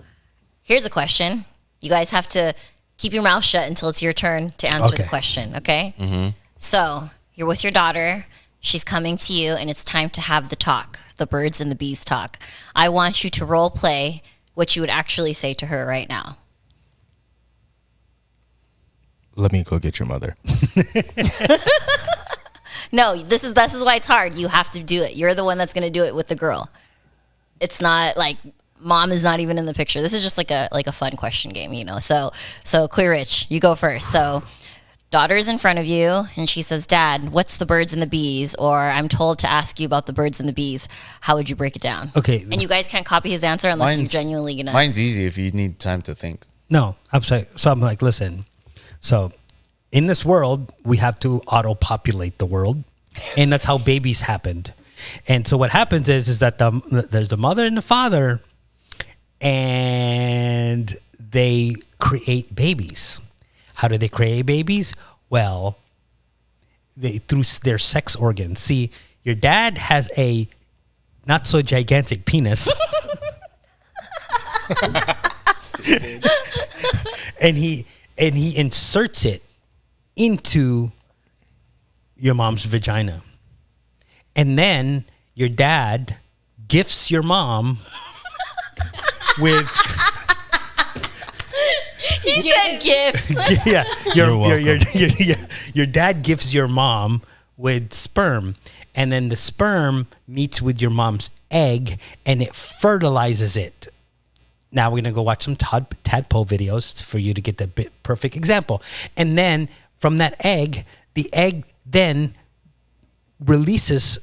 [SPEAKER 5] here's a question. You guys have to keep your mouth shut until it's your turn to answer the question, okay? Mm-hmm. So you're with your daughter. She's coming to you, and it's time to have the talk, the birds and the bees talk. I want you to role play what you would actually say to her right now.
[SPEAKER 1] Let me go get your mother.
[SPEAKER 5] No, this is why it's hard. You have to do it. You're the one that's going to do it with the girl. It's not like mom is not even in the picture. This is just like a fun question game, you know. So Queer Rich, you go first. So daughter's in front of you and she says, Dad, what's the birds and the bees? Or I'm told to ask you about the birds and the bees. How would you break it down?
[SPEAKER 2] Okay.
[SPEAKER 5] And you guys can't copy his answer unless you're genuinely gonna.
[SPEAKER 3] Mine's easy if you need time to think.
[SPEAKER 2] No, I'm sorry. So I'm like, listen. So in this world, we have to auto-populate the world, and that's how babies happened. And so what happens is that there's the mother and the father, and they create babies. How do they create babies? Well, through their sex organs. See, your dad has a not so gigantic penis. and he inserts it into your mom's vagina. And then your dad gifts your mom with
[SPEAKER 5] He said gifts.
[SPEAKER 2] yeah,
[SPEAKER 1] You're welcome.
[SPEAKER 2] your dad gives your mom with sperm, and then the sperm meets with your mom's egg, and it fertilizes it. Now we're gonna go watch some tadpole videos for you to get the perfect example. And then from that egg, the egg then releases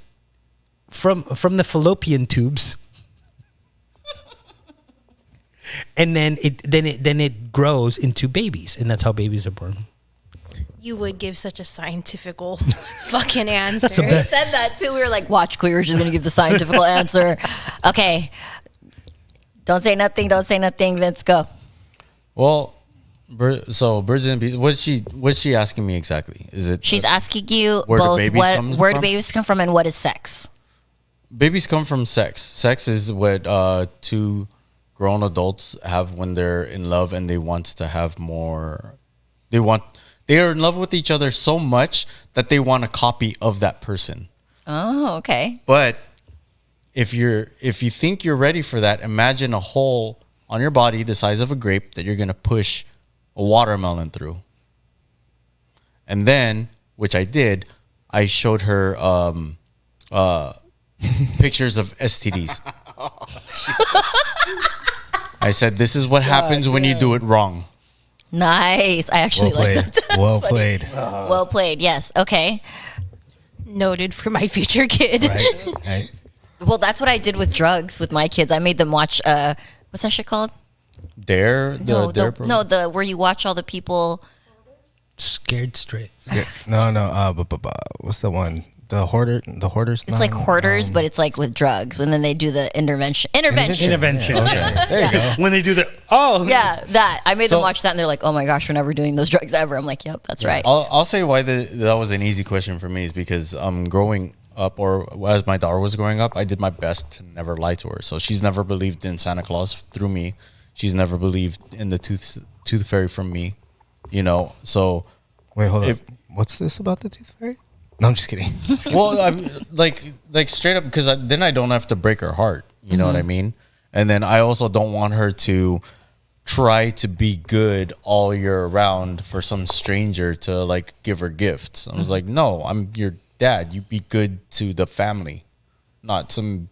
[SPEAKER 2] from the fallopian tubes. And then it grows into babies, and that's how babies are born.
[SPEAKER 4] You would give such a scientifical fucking answer.
[SPEAKER 2] That's the
[SPEAKER 5] We
[SPEAKER 2] best.
[SPEAKER 5] said that too. We were like, watch, Queer Rich is going to give the scientific answer. Okay. Don't say nothing. Let's go.
[SPEAKER 3] Well, so birds and bees. What's she asking me exactly? Is it
[SPEAKER 5] She's asking you
[SPEAKER 3] where do
[SPEAKER 5] both
[SPEAKER 3] babies come
[SPEAKER 5] where do
[SPEAKER 3] from?
[SPEAKER 5] babies come from and what is sex?
[SPEAKER 3] babies come from sex? Sex is what two grown adults have when they're in love and they want to have more They are in love with each other so much that they want a copy of that person.
[SPEAKER 5] Oh, okay.
[SPEAKER 3] But if you think you're ready for that, imagine a hole on your body the size of a grape that you're going to push a watermelon through. And then, which I did, I showed her pictures of STDs. I said, this is what happens when you do it wrong.
[SPEAKER 5] Nice. I actually like that.
[SPEAKER 1] Well played.
[SPEAKER 5] Well played. Yes. Okay.
[SPEAKER 4] Noted for my future kid.
[SPEAKER 1] Right.
[SPEAKER 5] Well, that's what I did with drugs with my kids. I made them watch. What's that shit called?
[SPEAKER 3] Dare?
[SPEAKER 5] The where you watch all the people.
[SPEAKER 2] Scared straight.
[SPEAKER 1] No. What's the one? The hoarders.
[SPEAKER 5] It's like hoarders, but it's like with drugs. And then they do the intervention.
[SPEAKER 2] Intervention.
[SPEAKER 1] Okay. There you go.
[SPEAKER 2] When they do
[SPEAKER 5] Yeah, that. I made them watch that, and they're like, "Oh my gosh, we're never doing those drugs ever." I'm like, "Yep, that's right."
[SPEAKER 3] I'll say why that was an easy question for me is because growing up, or as my daughter was growing up, I did my best to never lie to her. So she's never believed in Santa Claus through me. She's never believed in the tooth fairy from me. So
[SPEAKER 1] Wait, hold up. What's this about the tooth fairy? No, I'm just kidding.
[SPEAKER 3] well, I'm like straight up, because then I don't have to break her heart. You know what I mean? And then I also don't want her to try to be good all year around for some stranger to like give her gifts. I was like, no, I'm your dad. You be good to the family, not some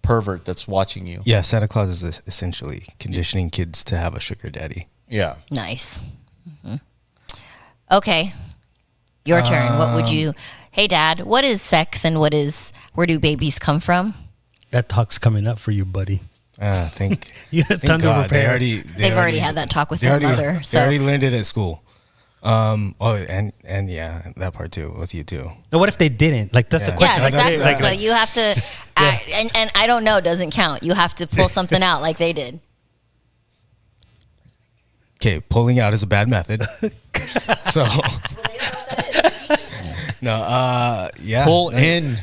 [SPEAKER 3] pervert that's watching you.
[SPEAKER 1] Yeah, Santa Claus is essentially conditioning kids to have a sugar daddy.
[SPEAKER 3] Yeah.
[SPEAKER 5] Nice. Okay. Your turn. What would you... Hey, Dad, what is sex and where do babies come from?
[SPEAKER 2] That talk's coming up for you, buddy.
[SPEAKER 1] Think.
[SPEAKER 2] You have time to prepare.
[SPEAKER 5] They've already had that talk with their mother.
[SPEAKER 1] They already learned it at school. And yeah, that part too, with you too.
[SPEAKER 2] Now, what if they didn't? Like, that's the question.
[SPEAKER 5] Yeah, exactly.
[SPEAKER 2] Like,
[SPEAKER 5] so you have to... and I don't know doesn't count. You have to pull something out like they did.
[SPEAKER 1] Okay, pulling out is a bad method. So... No, yeah.
[SPEAKER 3] Pull in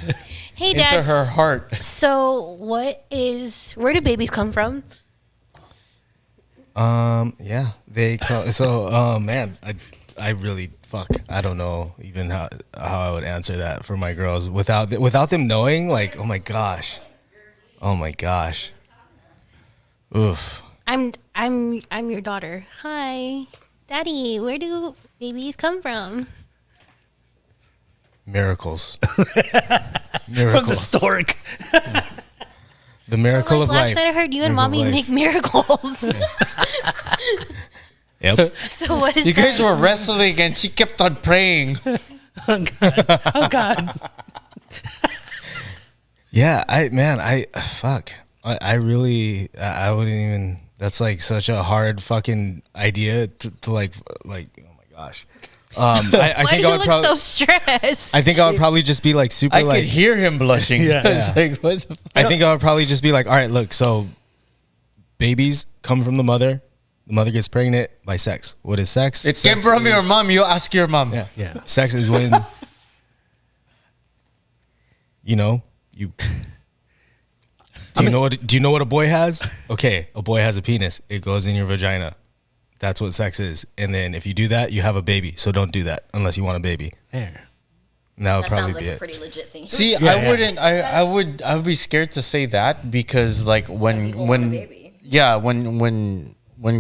[SPEAKER 4] Hey, Dad.
[SPEAKER 3] into her heart.
[SPEAKER 4] So, where do babies come from?
[SPEAKER 1] Yeah, man, I really I don't know even how I would answer that for my girls without them knowing. Like, oh my gosh. Oof.
[SPEAKER 4] I'm your daughter. Hi, Daddy. Where do babies come from?
[SPEAKER 1] Miracles.
[SPEAKER 2] from the stork.
[SPEAKER 1] The miracle of
[SPEAKER 4] last
[SPEAKER 1] life.
[SPEAKER 4] night I heard you and Mommy make miracles.
[SPEAKER 1] Yep.
[SPEAKER 4] So what is
[SPEAKER 3] You
[SPEAKER 4] that?
[SPEAKER 3] guys were wrestling and she kept on praying.
[SPEAKER 2] Oh God.
[SPEAKER 1] Yeah, I really wouldn't even. That's like such a hard fucking idea to like. Oh my gosh. I
[SPEAKER 4] Why
[SPEAKER 1] think
[SPEAKER 4] do
[SPEAKER 1] I
[SPEAKER 4] you
[SPEAKER 1] would
[SPEAKER 4] look so stressed?
[SPEAKER 1] I think I would probably just be like super.
[SPEAKER 3] I could hear him blushing.
[SPEAKER 2] Yeah.
[SPEAKER 3] It's like, what the fuck?
[SPEAKER 1] I think I would probably just be like, all right, look, so babies come from the mother. The mother gets pregnant by sex. What is sex?
[SPEAKER 3] It
[SPEAKER 1] Sex
[SPEAKER 3] came from your mom. You ask your mom.
[SPEAKER 1] Yeah.
[SPEAKER 2] Yeah.
[SPEAKER 1] Sex is when you do you know what a boy has? Okay, a boy has a penis. It goes in your vagina. That's what sex is. And then if you do that, you have a baby. So don't do that unless you want a baby.
[SPEAKER 2] There.
[SPEAKER 1] And that would
[SPEAKER 5] That
[SPEAKER 1] probably
[SPEAKER 5] sounds like
[SPEAKER 1] be
[SPEAKER 5] a
[SPEAKER 1] it.
[SPEAKER 5] pretty legit thing.
[SPEAKER 3] See, I wouldn't. I would be scared to say that because, like, when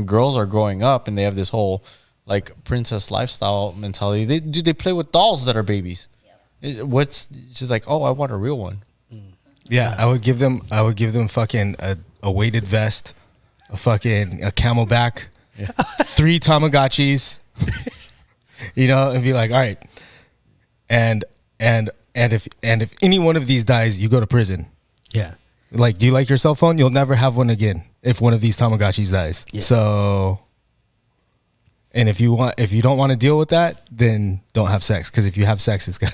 [SPEAKER 3] girls are growing up and they have this whole like princess lifestyle mentality, they play with dolls that are babies. She's like, oh, I want a real one.
[SPEAKER 1] Yeah, I would give them fucking a weighted vest, a camelback, 3 Tamagotchis, and be like, all right. And if any one of these dies, you go to prison.
[SPEAKER 2] Yeah.
[SPEAKER 1] Like, do you like your cell phone? You'll never have one again if one of these Tamagotchis dies.
[SPEAKER 2] Yeah.
[SPEAKER 1] So, and if you don't want to deal with that, then don't have sex. Because if you have sex, it's gonna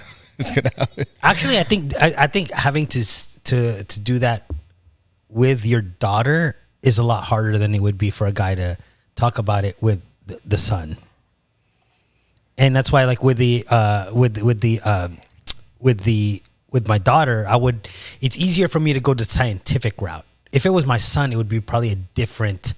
[SPEAKER 1] happen.
[SPEAKER 2] Actually, I think having to do that with your daughter is a lot harder than it would be for a guy to talk about it with the son. And that's why, like, with my daughter, it's easier for me to go the scientific route. If it was my son, it would be probably a different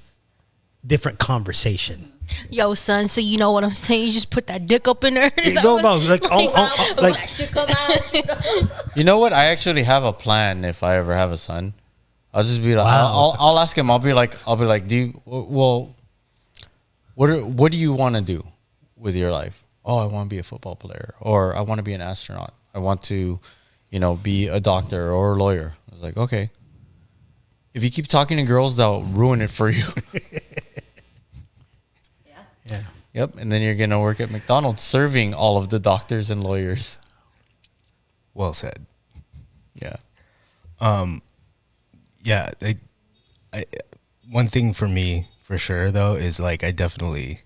[SPEAKER 2] conversation.
[SPEAKER 4] Yo, son, so you know what I'm saying? You just put that dick up in there.
[SPEAKER 2] No, like, like,
[SPEAKER 5] That should come out.
[SPEAKER 3] You know what? I actually have a plan. If I ever have a son, I'll just be like,
[SPEAKER 2] Wow.
[SPEAKER 3] I'll ask him. I'll be like, do you? Well, what do you want to do with your life? Oh, I want to be a football player, or I want to be an astronaut. I want to, be a doctor or a lawyer. I was like, okay. If you keep talking to girls, they'll ruin it for you.
[SPEAKER 2] yeah.
[SPEAKER 3] Yep, and then you're gonna work at McDonald's serving all of the doctors and lawyers.
[SPEAKER 1] Well said.
[SPEAKER 3] Yeah.
[SPEAKER 1] Yeah. I one thing for me for sure though is like I definitely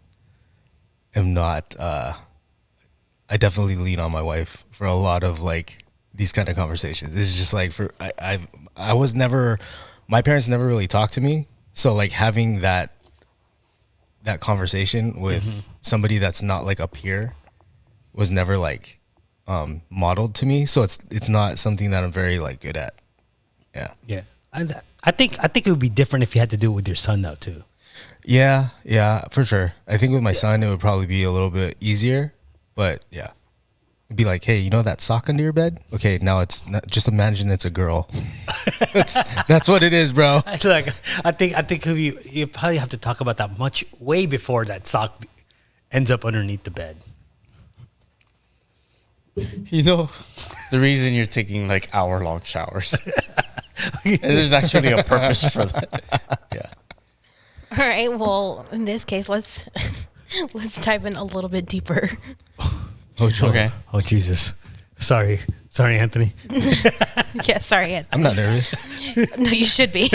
[SPEAKER 1] am not. I definitely lean on my wife for a lot of like these kind of conversations. It's just like I was never, my parents never really talked to me, so like having that conversation with somebody that's not like a peer was never like modeled to me. So it's not something that I'm very like good at. Yeah.
[SPEAKER 2] Yeah. And I think it would be different if you had to do it with your son though too.
[SPEAKER 1] Yeah, for sure. I think with my son it would probably be a little bit easier, but yeah. It'd be like, hey, you know that sock under your bed? Okay, now it's not, just imagine it's a girl. that's what it is, bro.
[SPEAKER 2] Like, I think you probably have to talk about that much way before that sock ends up underneath the bed.
[SPEAKER 3] The reason you're taking like hour-long showers. And there's actually a purpose for that. Yeah.
[SPEAKER 4] All right. Well, in this case, let's dive in a little bit deeper.
[SPEAKER 1] Oh, Joel.
[SPEAKER 3] Okay.
[SPEAKER 2] Oh Jesus. Sorry, Anthony.
[SPEAKER 4] Yeah, sorry. Ed.
[SPEAKER 1] I'm not nervous.
[SPEAKER 4] No, you should be.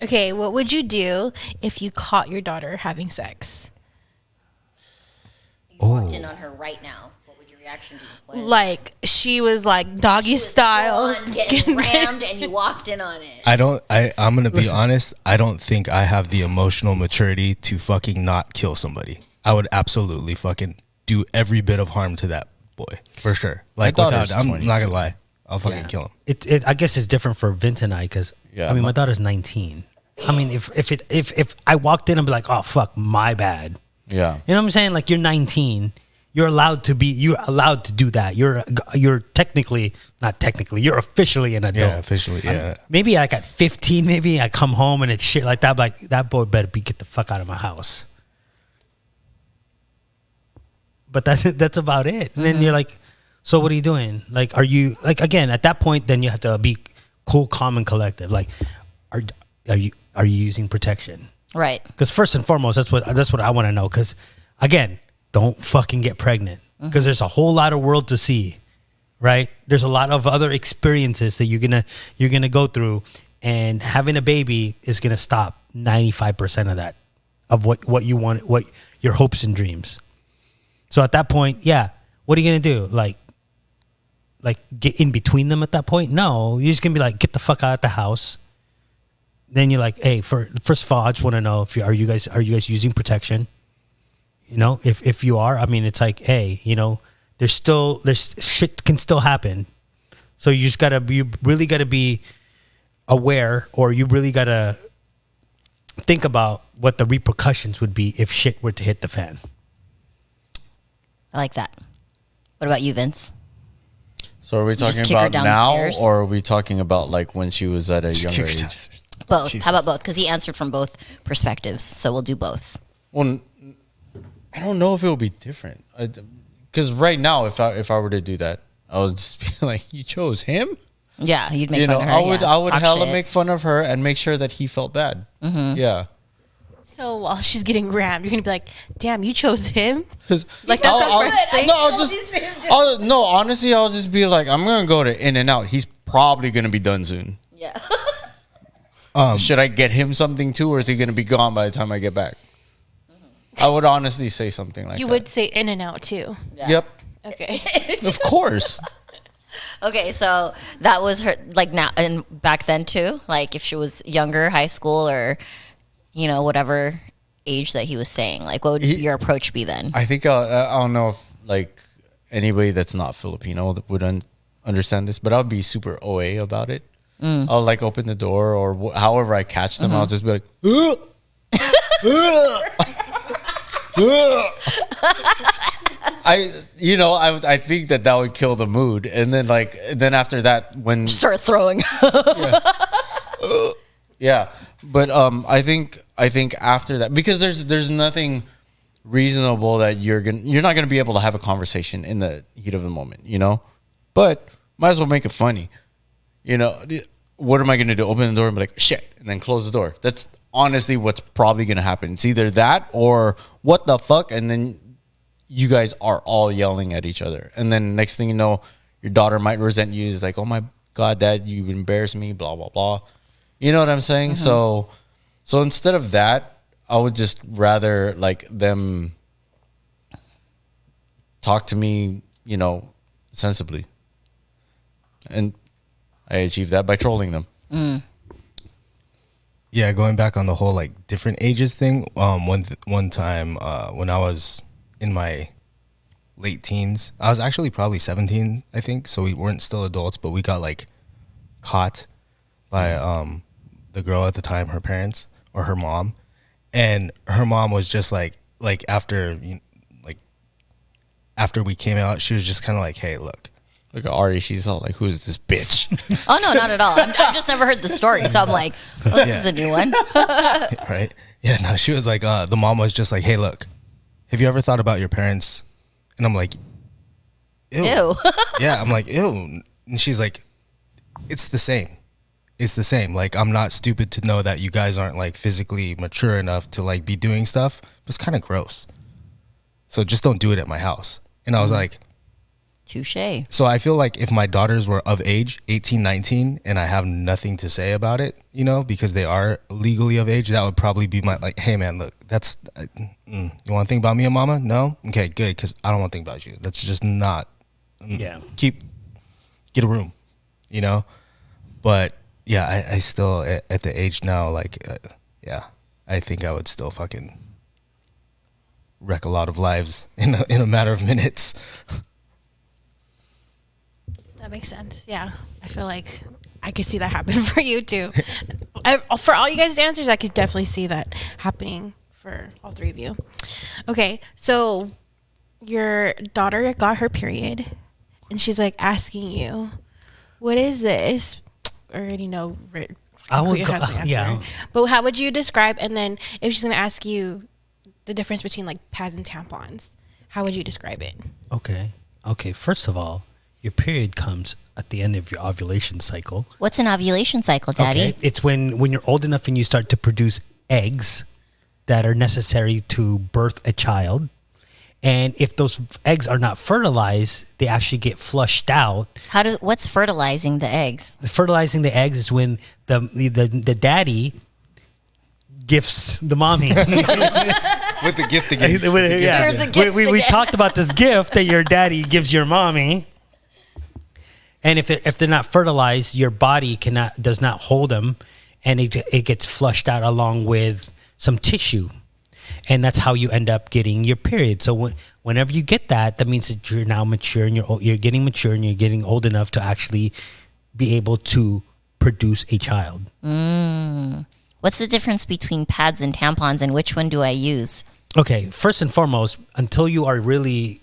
[SPEAKER 4] Okay, what would you do if you caught your daughter having sex?
[SPEAKER 5] You walked in on her right now. What would your reaction be?
[SPEAKER 4] Like she was like doggy style,
[SPEAKER 5] Getting rammed, and you walked in on it.
[SPEAKER 1] I'm going to be honest. I don't think I have the emotional maturity to fucking not kill somebody. I would absolutely fucking do every bit of harm to that boy. For sure. Like,
[SPEAKER 3] daughter's
[SPEAKER 1] I'm not
[SPEAKER 3] 22.
[SPEAKER 1] going to lie. I'll fucking kill him.
[SPEAKER 2] It I guess it's different for Vince and I because
[SPEAKER 3] Yeah,
[SPEAKER 2] I mean my daughter's 19. I mean if I walked in and be like, oh fuck, my bad.
[SPEAKER 3] Yeah.
[SPEAKER 2] You know what I'm saying? Like you're 19. You're allowed to do that. You're technically, not technically, you're officially an adult.
[SPEAKER 1] Yeah, officially, yeah.
[SPEAKER 2] Maybe like at 15, maybe I come home and it's shit like that. Like that boy better get the fuck out of my house. But that's about it. And then you're like, so what are you doing? Like, are you like again at that point? Then you have to be cool, calm, and collective. Like, are you using protection?
[SPEAKER 5] Right.
[SPEAKER 2] Because first and foremost, that's what I want to know. Because again, don't fucking get pregnant. Because there's a whole lot of world to see, right? There's a lot of other experiences that you're gonna go through, and having a baby is gonna stop 95% of that, of what you want, what your hopes and dreams. So at that point, yeah, what are you gonna do? Like get in between them at that point? No, you're just gonna be like, get the fuck out of the house. Then you're like, hey, first of all, I just want to know if are you guys using protection? You know, if you are, I mean, it's like, hey, there's shit can still happen. So you really gotta be aware, or you really gotta think about what the repercussions would be if shit were to hit the fan.
[SPEAKER 5] I like that. What about you, Vince?
[SPEAKER 3] So are we
[SPEAKER 5] just
[SPEAKER 3] talking
[SPEAKER 5] kick her
[SPEAKER 3] about now,
[SPEAKER 5] downstairs?
[SPEAKER 3] or are we talking about like when she was at a younger age?
[SPEAKER 5] Both.
[SPEAKER 1] Jesus.
[SPEAKER 5] How about both? Because he answered from both perspectives, so we'll do both.
[SPEAKER 3] Well, I don't know if it will be different. Because right now, if I were to do that, I would just be like, "You chose him."
[SPEAKER 5] Yeah, you'd make fun of her.
[SPEAKER 3] I would
[SPEAKER 5] Talk
[SPEAKER 3] hella
[SPEAKER 5] shit.
[SPEAKER 3] make fun of her and make sure that he felt bad. Yeah.
[SPEAKER 4] So while she's getting rammed, you're gonna be like, "Damn, you chose him."
[SPEAKER 3] 'Cause
[SPEAKER 4] Like that's the first thing.
[SPEAKER 3] Honestly, I'll just be like, I'm gonna go to In-N-Out. He's probably gonna be done soon.
[SPEAKER 5] Yeah.
[SPEAKER 3] Should I get him something too, or is he gonna be gone by the time I get back? I would honestly say something like
[SPEAKER 4] You
[SPEAKER 3] that.
[SPEAKER 4] would say in and out too.
[SPEAKER 5] Yeah.
[SPEAKER 3] Yep.
[SPEAKER 4] Okay.
[SPEAKER 3] Of course.
[SPEAKER 5] Okay, so that was her, like now and back then too. Like if she was younger, high school, or whatever age that he was saying. Like, what would your approach be then?
[SPEAKER 3] I think I don't know if like anybody that's not Filipino would understand this, but I'll be super OA about it. I'll like open the door or however I catch them. I'll just be like, I think that would kill the mood, and then after that, when
[SPEAKER 5] Start throwing.
[SPEAKER 3] yeah, but I think after that, because there's nothing reasonable that you're not gonna be able to have a conversation in the heat of the moment, but might as well make it funny, What am I gonna do? Open the door and be like shit, and then close the door. That's honestly what's probably gonna happen. It's either that or what the fuck, and then you guys are all yelling at each other, and then next thing you know, your daughter might resent you. Is like, oh my god, dad, you embarrassed me, blah blah blah. You know what I'm saying? Mm-hmm. So instead of that, I would just rather like them talk to me, sensibly, and I achieved that by trolling them.
[SPEAKER 1] Yeah, going back on the whole like different ages thing. One time when I was in my late teens, I was actually probably 17, I think. So we weren't still adults, but we got like caught by the girl at the time, her parents or her mom, and her mom was just like after we came out, she was just kind of like, hey, look.
[SPEAKER 3] Look at Ari, she's all like, who's this bitch?
[SPEAKER 5] Oh, no, not at all. I've just never heard the story. So I'm like, this is a new one.
[SPEAKER 1] Right? Yeah, no, she was like, the mom was just like, hey, look, have you ever thought about your parents? And I'm like, ew. Yeah, I'm like, ew. And she's like, it's the same. It's the same. Like, I'm not stupid to know that you guys aren't like physically mature enough to like be doing stuff. But it's kind of gross. So just don't do it at my house. And I was like,
[SPEAKER 5] touche.
[SPEAKER 1] So I feel like if my daughters were of age, 18, 19, and I have nothing to say about it, because they are legally of age, that would probably be my, like, hey, man, look, that's, you want to think about me and mama? No? Okay, good, because I don't want to think about you. That's just not, get a room, But, yeah, I still, at the age now, like, I think I would still fucking wreck a lot of lives in a matter of minutes.
[SPEAKER 4] That makes sense. Yeah. I feel like I could see that happen for you too. For all you guys' answers, I could definitely see that happening for all three of you. Okay. So your daughter got her period and she's like asking you, what is this? I already know.
[SPEAKER 2] I would go, yeah.
[SPEAKER 4] But how would you describe, and then if she's going to ask you the difference between like pads and tampons, how would you describe it?
[SPEAKER 2] Okay. First of all, your period comes at the end of your ovulation cycle.
[SPEAKER 5] What's an ovulation cycle, Daddy?
[SPEAKER 2] Okay. It's when you're old enough and you start to produce eggs that are necessary to birth a child. And if those eggs are not fertilized, they actually get flushed out.
[SPEAKER 5] What's fertilizing the eggs?
[SPEAKER 2] Fertilizing the eggs is when the daddy gifts the mommy.
[SPEAKER 1] With the gift again.
[SPEAKER 5] Here's the gift
[SPEAKER 2] we talked about this gift that your daddy gives your mommy. And if they're not fertilized, your body does not hold them, and it gets flushed out along with some tissue, and that's how you end up getting your period. So whenever you get that means that you're now mature, and you're getting mature, and you're getting old enough to actually be able to produce a child.
[SPEAKER 5] What's the difference between pads and tampons, and which one do I use?
[SPEAKER 2] Okay, first and foremost, until you are really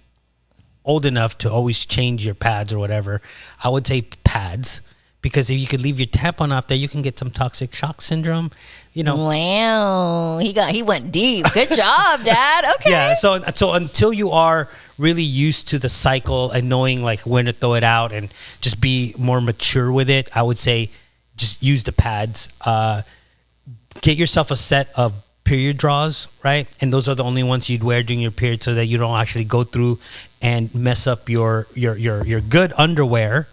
[SPEAKER 2] old enough to always change your pads or whatever, I would say pads, because if you could leave your tampon off there, you can get some toxic shock syndrome.
[SPEAKER 5] Wow, he went deep. Good job, Dad. Okay.
[SPEAKER 2] Yeah. So until you are really used to the cycle and knowing like when to throw it out and just be more mature with it, I would say just use the pads. Get yourself a set of period draws, right? And those are the only ones you'd wear during your period, so that you don't actually go through and mess up your good underwear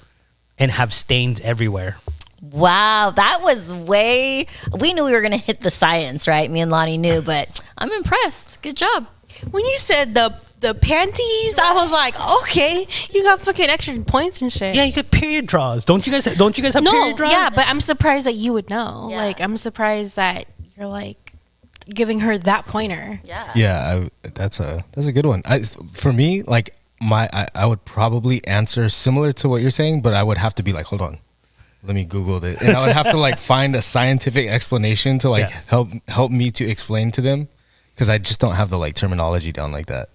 [SPEAKER 2] and have stains everywhere.
[SPEAKER 5] Wow, that was we knew we were going to hit the science, right? Me and Lonnie knew, but I'm impressed. Good job.
[SPEAKER 4] When you said the panties, I was like, okay, you got fucking extra points and shit.
[SPEAKER 2] Yeah, you get period draws. Don't you guys have period draws?
[SPEAKER 4] Yeah, but I'm surprised that you would know.
[SPEAKER 5] Yeah.
[SPEAKER 4] Like, I'm surprised that you're like giving her that pointer.
[SPEAKER 5] Yeah.
[SPEAKER 1] That's a good one. For me, like I would probably answer similar to what you're saying, but I would have to be like, hold on, let me Google it, and I would have to like find a scientific explanation to like help me to explain to them. because I just don't have the like terminology down like that.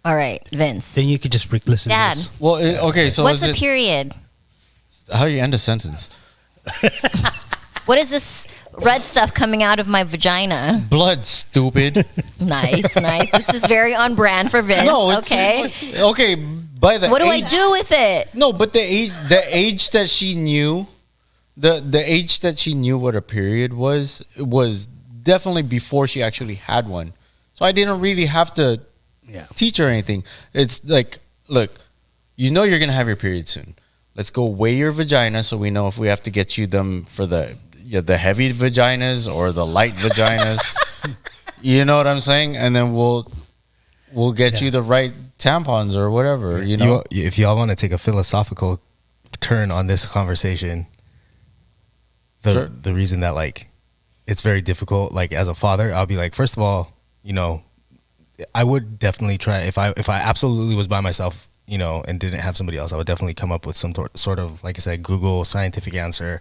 [SPEAKER 5] All right, Vince.
[SPEAKER 2] Then you could just listen
[SPEAKER 5] Dad.
[SPEAKER 2] to this.
[SPEAKER 3] Well, okay. So
[SPEAKER 5] What's
[SPEAKER 3] is
[SPEAKER 5] a
[SPEAKER 3] it
[SPEAKER 5] period?
[SPEAKER 3] how you end a sentence?
[SPEAKER 5] What is this red stuff coming out of my vagina?
[SPEAKER 3] Blood, stupid.
[SPEAKER 5] Nice. This is very on brand for Vince.
[SPEAKER 3] No,
[SPEAKER 5] okay.
[SPEAKER 3] Okay. By the
[SPEAKER 5] What do I
[SPEAKER 3] age,
[SPEAKER 5] do with it?
[SPEAKER 3] No, but the age that she knew, the age that she knew what a period was definitely before she actually had one. So I didn't really have to teach her anything. It's like, look, you know you're gonna have your period soon. Let's go weigh your vagina so we know if we have to get you them for the heavy vaginas or the light vaginas. You know what I'm saying? And then we'll get you the right tampons or whatever. You know,
[SPEAKER 1] If y'all want to take a philosophical turn on this conversation, the reason that like it's very difficult, like as a father, I'll be like, first of all, you know, I would definitely try if I absolutely was by myself, you know, and didn't have somebody else, I would definitely come up with some sort of, like I said, Google scientific answer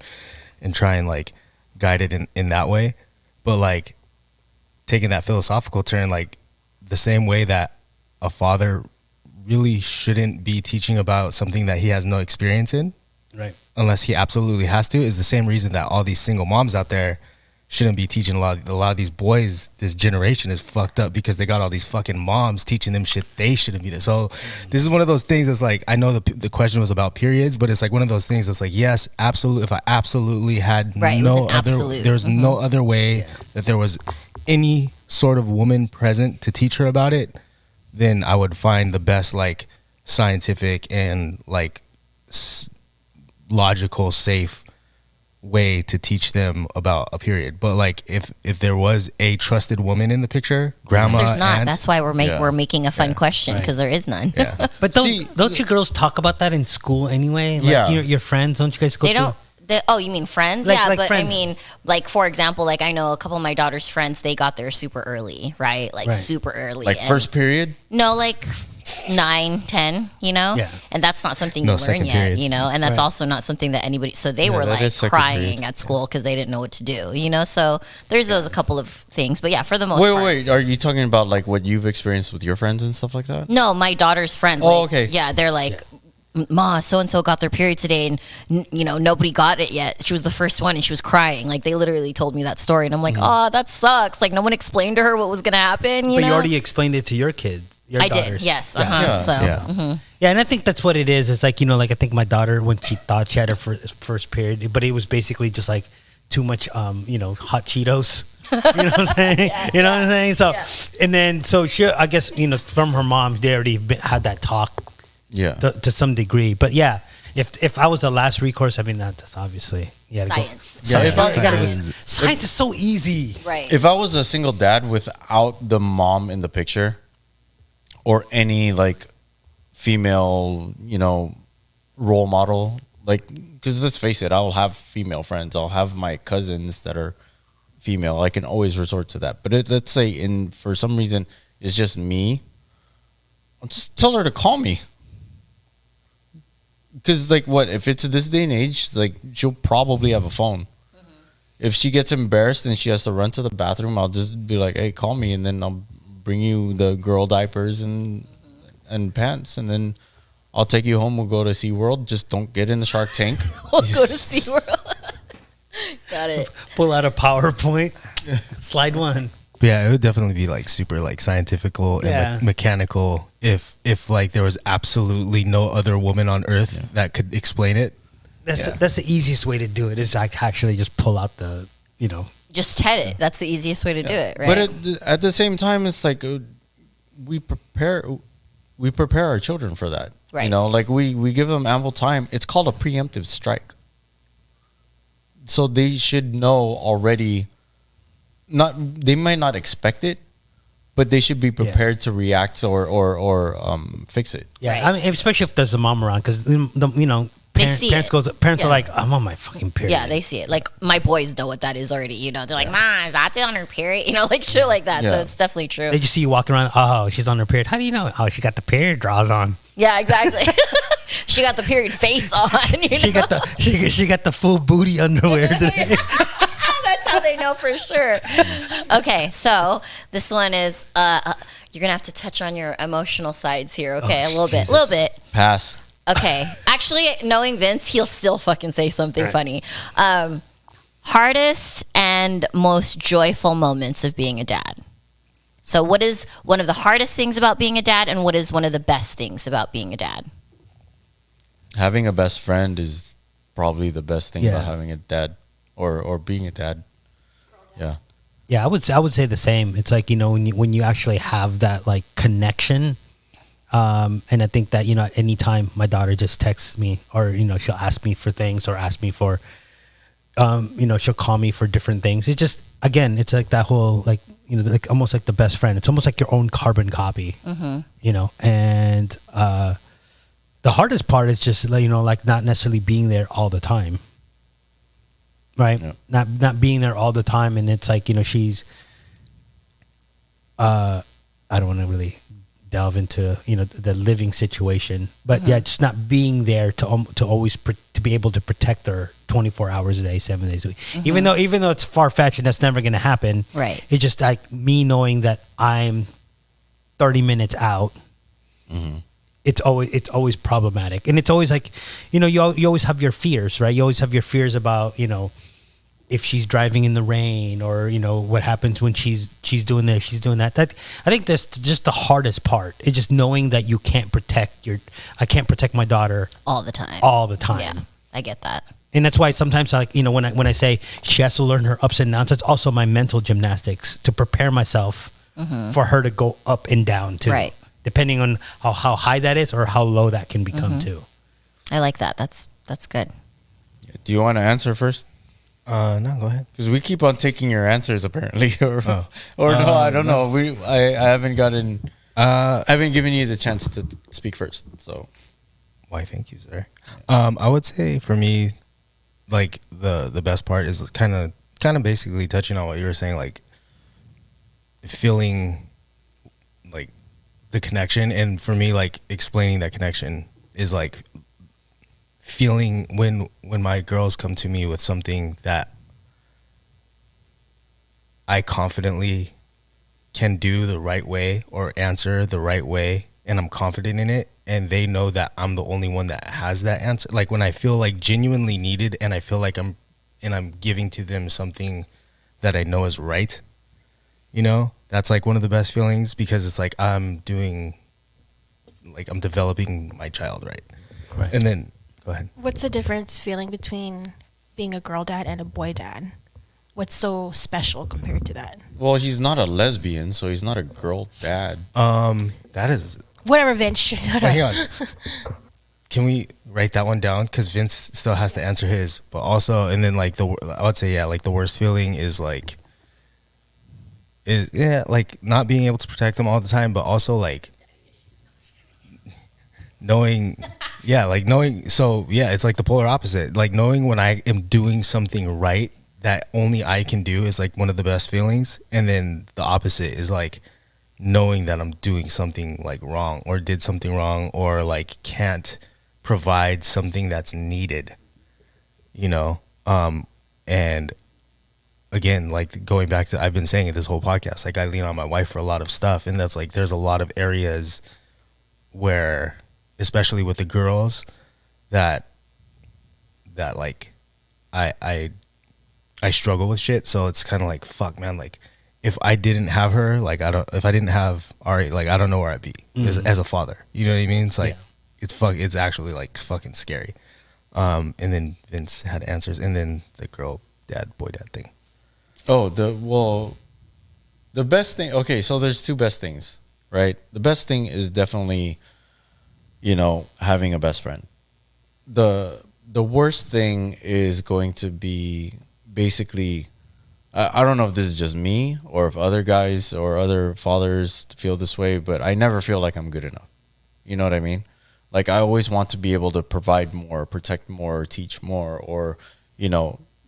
[SPEAKER 1] and try and like guide it in that way. But like taking that philosophical turn, like the same way that a father really shouldn't be teaching about something that he has no experience in,
[SPEAKER 2] Right.
[SPEAKER 1] unless he absolutely has to, is the same reason that all these single moms out there shouldn't be teaching a lot of these boys. This generation is fucked up because they got all these fucking moms teaching them shit they shouldn't be. So this is one of those things that's like, I know the question was about periods, but it's like one of those things that's like, yes, absolutely. If I absolutely had no other, there's no other way that there was any sort of woman present to teach her about it, then I would find the best like scientific and like logical, safe way to teach them about a period. But like if there was a trusted woman in the picture, grandma,
[SPEAKER 5] There's not.
[SPEAKER 1] aunt,
[SPEAKER 5] That's why we're making a fun question, because there is none.
[SPEAKER 1] yeah.
[SPEAKER 2] But don't you girls talk about that in school anyway? Like your friends, don't you guys go
[SPEAKER 5] They don't. Oh, you mean friends?
[SPEAKER 2] Like-
[SPEAKER 5] yeah,
[SPEAKER 2] like
[SPEAKER 5] but
[SPEAKER 2] friends.
[SPEAKER 5] I mean, like for example, like I know a couple of my daughter's friends. They got there super early, right? Like super early.
[SPEAKER 3] like
[SPEAKER 5] and
[SPEAKER 3] first period.
[SPEAKER 5] No, like 9, 10, you know?
[SPEAKER 2] Yeah.
[SPEAKER 5] And that's not something
[SPEAKER 1] No,
[SPEAKER 5] you learn
[SPEAKER 1] second
[SPEAKER 5] yet,
[SPEAKER 1] period.
[SPEAKER 5] you know? And that's
[SPEAKER 2] Right.
[SPEAKER 5] also not something that anybody, so they were
[SPEAKER 3] that
[SPEAKER 5] like
[SPEAKER 3] is second
[SPEAKER 5] crying
[SPEAKER 3] period.
[SPEAKER 5] at school because they didn't know what to do, you know? So there's those a couple of things. But yeah, for the most part.
[SPEAKER 3] Wait. Are you talking about like what you've experienced with your friends and stuff like that?
[SPEAKER 5] No, my daughter's friends.
[SPEAKER 3] Oh,
[SPEAKER 5] like,
[SPEAKER 3] okay.
[SPEAKER 5] Yeah, they're like, Ma, so and so got their period today, and you know nobody got it yet. She was the first one, and she was crying. Like they literally told me that story, and I'm like, oh, that sucks. Like no one explained to her what was gonna happen. You
[SPEAKER 2] But
[SPEAKER 5] know,
[SPEAKER 2] you already explained it to your kids. Your
[SPEAKER 5] I
[SPEAKER 2] daughters.
[SPEAKER 5] did. Yes.
[SPEAKER 2] Yeah.
[SPEAKER 5] So
[SPEAKER 1] Yeah.
[SPEAKER 2] Yeah, and I think that's what it is. It's like, you know, like I think my daughter, when she thought she had her first period, but it was basically just like too much, you know, hot Cheetos. You know what I'm saying? You know what I'm saying? So, and then, so she, I guess, you know, from her mom, they already had that talk to some degree. But yeah, if I was the last recourse, I mean, that's obviously,
[SPEAKER 5] science.
[SPEAKER 3] Yeah, if I-
[SPEAKER 2] Science is so easy.
[SPEAKER 5] Right.
[SPEAKER 3] If I was a single dad without the mom in the picture, or any like female, you know, role model, like, because let's face it, I'll have female friends. I'll have my cousins that are female. I can always resort to that. But let's say for some reason it's just me, I'll just tell her to call me. Because like what, if it's this day and age, like she'll probably have a phone. If she gets embarrassed and she has to run to the bathroom, I'll just be like, hey, call me, and then I'll bring you the girl diapers and pants, and then I'll take you home. We'll go to SeaWorld. Just don't get in the Shark Tank.
[SPEAKER 5] We'll go to SeaWorld. Got it.
[SPEAKER 2] Pull out a PowerPoint. Slide one.
[SPEAKER 1] But yeah, it would definitely be like super like scientifical and mechanical if like there was absolutely no other woman on earth that could explain it.
[SPEAKER 2] That's the easiest way to do it, is like actually just pull out the, you know.
[SPEAKER 5] Just TED it. That's the easiest way to do it, right?
[SPEAKER 3] But at the same time, it's like we prepare our children for that.
[SPEAKER 5] Right.
[SPEAKER 3] You know, like we give them ample time. It's called a preemptive strike. So they should know already. They might not expect it, but they should be prepared to react or fix it.
[SPEAKER 2] Yeah,
[SPEAKER 5] Right.
[SPEAKER 2] I mean, especially if there's a mom around, because you know, parents are like, I'm on my fucking period.
[SPEAKER 5] Yeah, they see it. Like my boys know what that is already. You know, they're like, "Ma, is that on her period?" You know, like shit like that. So
[SPEAKER 3] Yeah.
[SPEAKER 5] it's definitely true.
[SPEAKER 2] They just see you walking around. Oh, she's on her period. How do you know? Oh, she got the period draws on.
[SPEAKER 5] Yeah, exactly. She got the period face on. You know?
[SPEAKER 2] She got the full booty underwear today.
[SPEAKER 5] That's how they know for sure. Okay, so this one is you're gonna have to touch on your emotional sides here. Okay, a little bit.
[SPEAKER 3] Pass.
[SPEAKER 5] Okay, actually, knowing Vince, he'll still fucking say something funny. Hardest and most joyful moments of being a dad. So, what is one of the hardest things about being a dad, and what is one of the best things about being a dad?
[SPEAKER 3] Having a best friend is probably the best thing
[SPEAKER 2] Yeah.
[SPEAKER 3] about having a dad or being a dad. Yeah.
[SPEAKER 2] Yeah, I would say the same. It's like, when you actually have that like connection, and I think that at any time my daughter just texts me, or she'll ask me for things, or ask me for she'll call me for different things. It's just, again, it's like that whole like like almost like the best friend. It's almost like your own carbon copy. And the hardest part is just like not necessarily being there all the time. Right. Yeah. Not being there all the time. And it's like, she's, I don't want to really delve into, the living situation, but yeah, just not being there to always to be able to protect her 24 hours a day, 7 days a week. Even though it's far-fetched and that's never going to happen.
[SPEAKER 5] Right.
[SPEAKER 2] It's just like me knowing that I'm 30 minutes out. It's always problematic. And it's always like, you always have your fears, right? You always have your fears about, if she's driving in the rain, or what happens when she's doing this, she's doing that. I think that's just the hardest part. It's just knowing that you can't I can't protect my daughter
[SPEAKER 5] All the time. Yeah, I get that.
[SPEAKER 2] And that's why sometimes, like, when I say she has to learn her ups and downs, it's also my mental gymnastics to prepare myself for her to go up and down too.
[SPEAKER 5] Right.
[SPEAKER 2] Depending on how high that is or how low that can become too.
[SPEAKER 5] I like that. That's good.
[SPEAKER 3] Do you want to answer first?
[SPEAKER 1] No, go ahead.
[SPEAKER 3] Because we keep on taking your answers apparently, or no, I don't know. I haven't gotten. I haven't given you the chance to speak first. So,
[SPEAKER 1] Why? Thank you, sir. I would say for me, like the best part is kind of basically touching on what you were saying, like feeling like the connection, and for me, like explaining that connection is like feeling when my girls come to me with something that I confidently can do the right way or answer the right way, and I'm confident in it, and they know that I'm the only one that has that answer. Like when I feel like genuinely needed, and I feel like I'm giving to them something that I know is right, that's like one of the best feelings, because it's like I'm developing my child right. And then go ahead.
[SPEAKER 4] What's the difference feeling between being a girl dad and a boy dad? What's so special compared to that?
[SPEAKER 3] well, he's not a lesbian, so he's not a girl dad.
[SPEAKER 1] That is.
[SPEAKER 4] Whatever, Vince.
[SPEAKER 1] Hang on. Can we write that one down? Because Vince still has to answer his, but also, and then like I would say, yeah, like the worst feeling is like not being able to protect them all the time, but also like knowing, so yeah, it's like the polar opposite. Like knowing when I am doing something right that only I can do is like one of the best feelings, and then the opposite is like knowing that I'm doing something like wrong, or did something wrong, or like can't provide something that's needed, and again, like going back to, I've been saying it this whole podcast, like I lean on my wife for a lot of stuff, and that's like there's a lot of areas where, especially with the girls, that like I struggle with shit. So it's kind of like, fuck, man, like if I didn't have her, if I didn't have Ari, like I don't know where I'd be as a father. You know what I mean? It's like it's actually like fucking scary. And then Vince had answers, and then the girl dad, boy dad thing.
[SPEAKER 3] Oh, the best thing. Okay, so there's two best things, right? The best thing is definitely, having a best friend. The worst thing is going to be basically, I don't know if this is just me or if other guys or other fathers feel this way, but I never feel like I'm good enough. You know what I mean? Like I always want to be able to provide more, protect more, teach more, or,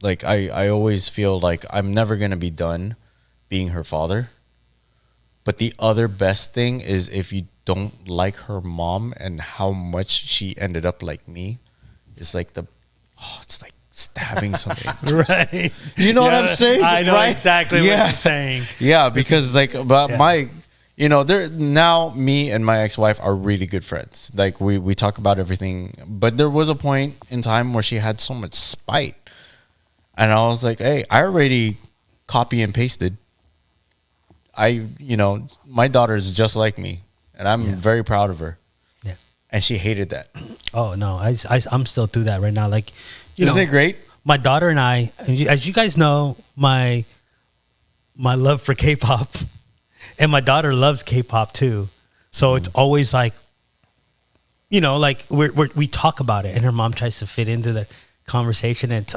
[SPEAKER 3] like I always feel like I'm never going to be done being her father. But the other best thing is if you don't like her mom and how much she ended up like me, it's like it's like stabbing somebody.
[SPEAKER 2] Right.
[SPEAKER 3] You know what I'm saying?
[SPEAKER 2] I know
[SPEAKER 3] right?
[SPEAKER 2] exactly what you're saying.
[SPEAKER 3] Yeah, because like, but my, you know, there now me and my ex-wife are really good friends. Like we talk about everything. But there was a point in time where she had so much spite, and I was like, hey, I already copy and pasted. You know, my daughter is just like me, and I'm very proud of her.
[SPEAKER 2] Yeah.
[SPEAKER 3] And she hated that.
[SPEAKER 2] Oh no, I'm still through that right now. Like,
[SPEAKER 3] Isn't it great?
[SPEAKER 2] My daughter and I, as you guys know, my love for K-pop, and my daughter loves K-pop too. So it's always like, you know, like we talk about it, and her mom tries to fit into the conversation, and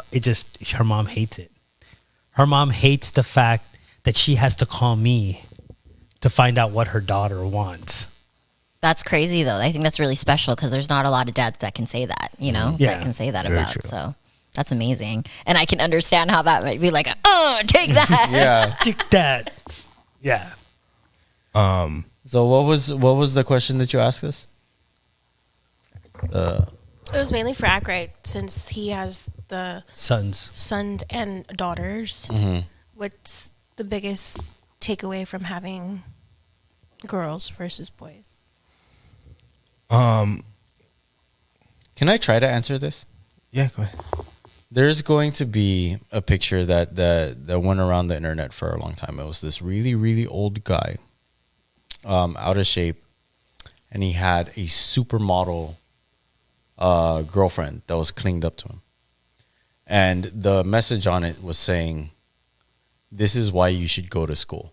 [SPEAKER 2] her mom hates it. Her mom hates the fact that she has to call me to find out what her daughter wants.
[SPEAKER 5] That's crazy, though. I think that's really special because there's not a lot of dads that can say that, you know, that can say that
[SPEAKER 1] Very
[SPEAKER 5] about.
[SPEAKER 1] true.
[SPEAKER 5] So that's amazing. And I can understand how that might be like, take that.
[SPEAKER 3] Yeah.
[SPEAKER 2] Take that. Yeah.
[SPEAKER 3] So what was the question that you asked us?
[SPEAKER 4] It was mainly for Akrite, since he has the
[SPEAKER 2] Sons
[SPEAKER 4] and daughters. What's the biggest takeaway from having girls versus boys?
[SPEAKER 3] Can I try to answer this?
[SPEAKER 1] Yeah, go ahead.
[SPEAKER 3] There's going to be a picture that went around the internet for a long time. It was this really, really old guy, out of shape, and he had a supermodel girlfriend that was cleaned up to him. And the message on it was saying, "This is why you should go to school."